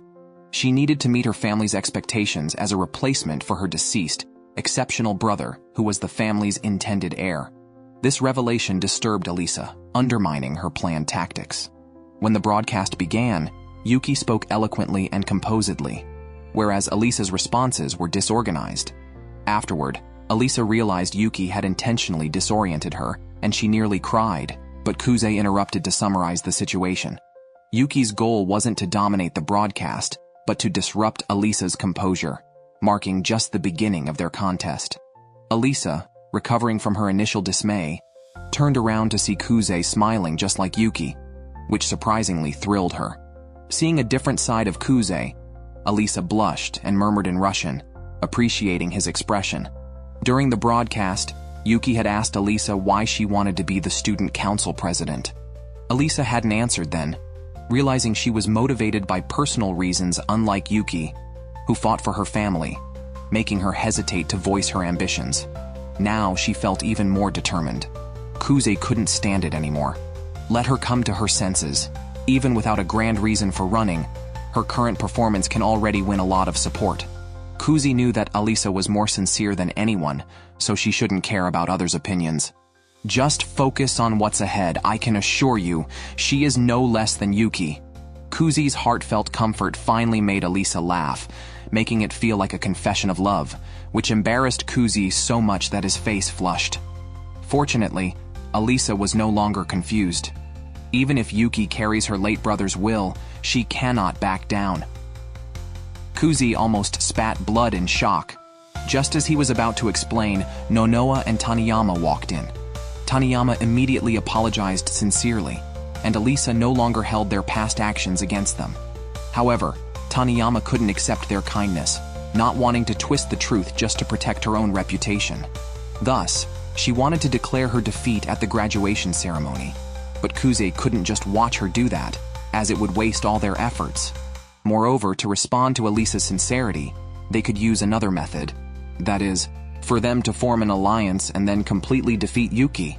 She needed to meet her family's expectations as a replacement for her deceased, exceptional brother who was the family's intended heir. This revelation disturbed Alya, undermining her planned tactics. When the broadcast began, Yuki spoke eloquently and composedly, whereas Alya's responses were disorganized. Afterward, Alya realized Yuki had intentionally disoriented her, and she nearly cried, but Kuzi interrupted to summarize the situation. Yuki's goal wasn't to dominate the broadcast, but to disrupt Alya's composure, marking just the beginning of their contest. Alya, recovering from her initial dismay, turned around to see Kuzi smiling just like Yuki, which surprisingly thrilled her. Seeing a different side of Kuzi, Alya blushed and murmured in Russian, appreciating his expression. During the broadcast, Yuki had asked Alya why she wanted to be the student council president. Alya hadn't answered then, realizing she was motivated by personal reasons unlike Yuki, who fought for her family, making her hesitate to voice her ambitions. Now she felt even more determined. Kuzi couldn't stand it anymore. Let her come to her senses. Even without a grand reason for running, her current performance can already win a lot of support. Kuzi knew that Alya was more sincere than anyone, so she shouldn't care about others' opinions. Just focus on what's ahead. I can assure you, she is no less than Yuki. Kuzi's heartfelt comfort finally made Alya laugh, making it feel like a confession of love, which embarrassed Kuzi so much that his face flushed. Fortunately, Alya was no longer confused. Even if Yuki carries her late brother's will, she cannot back down. Kuzi almost spat blood in shock. Just as he was about to explain, Nonoa and Taniyama walked in. Taniyama immediately apologized sincerely, and Alya no longer held their past actions against them. However, Taniyama couldn't accept their kindness, not wanting to twist the truth just to protect her own reputation. Thus, she wanted to declare her defeat at the graduation ceremony. But Kuzi couldn't just watch her do that, as it would waste all their efforts. Moreover, to respond to Elisa's sincerity, they could use another method. That is, for them to form an alliance and then completely defeat Yuki.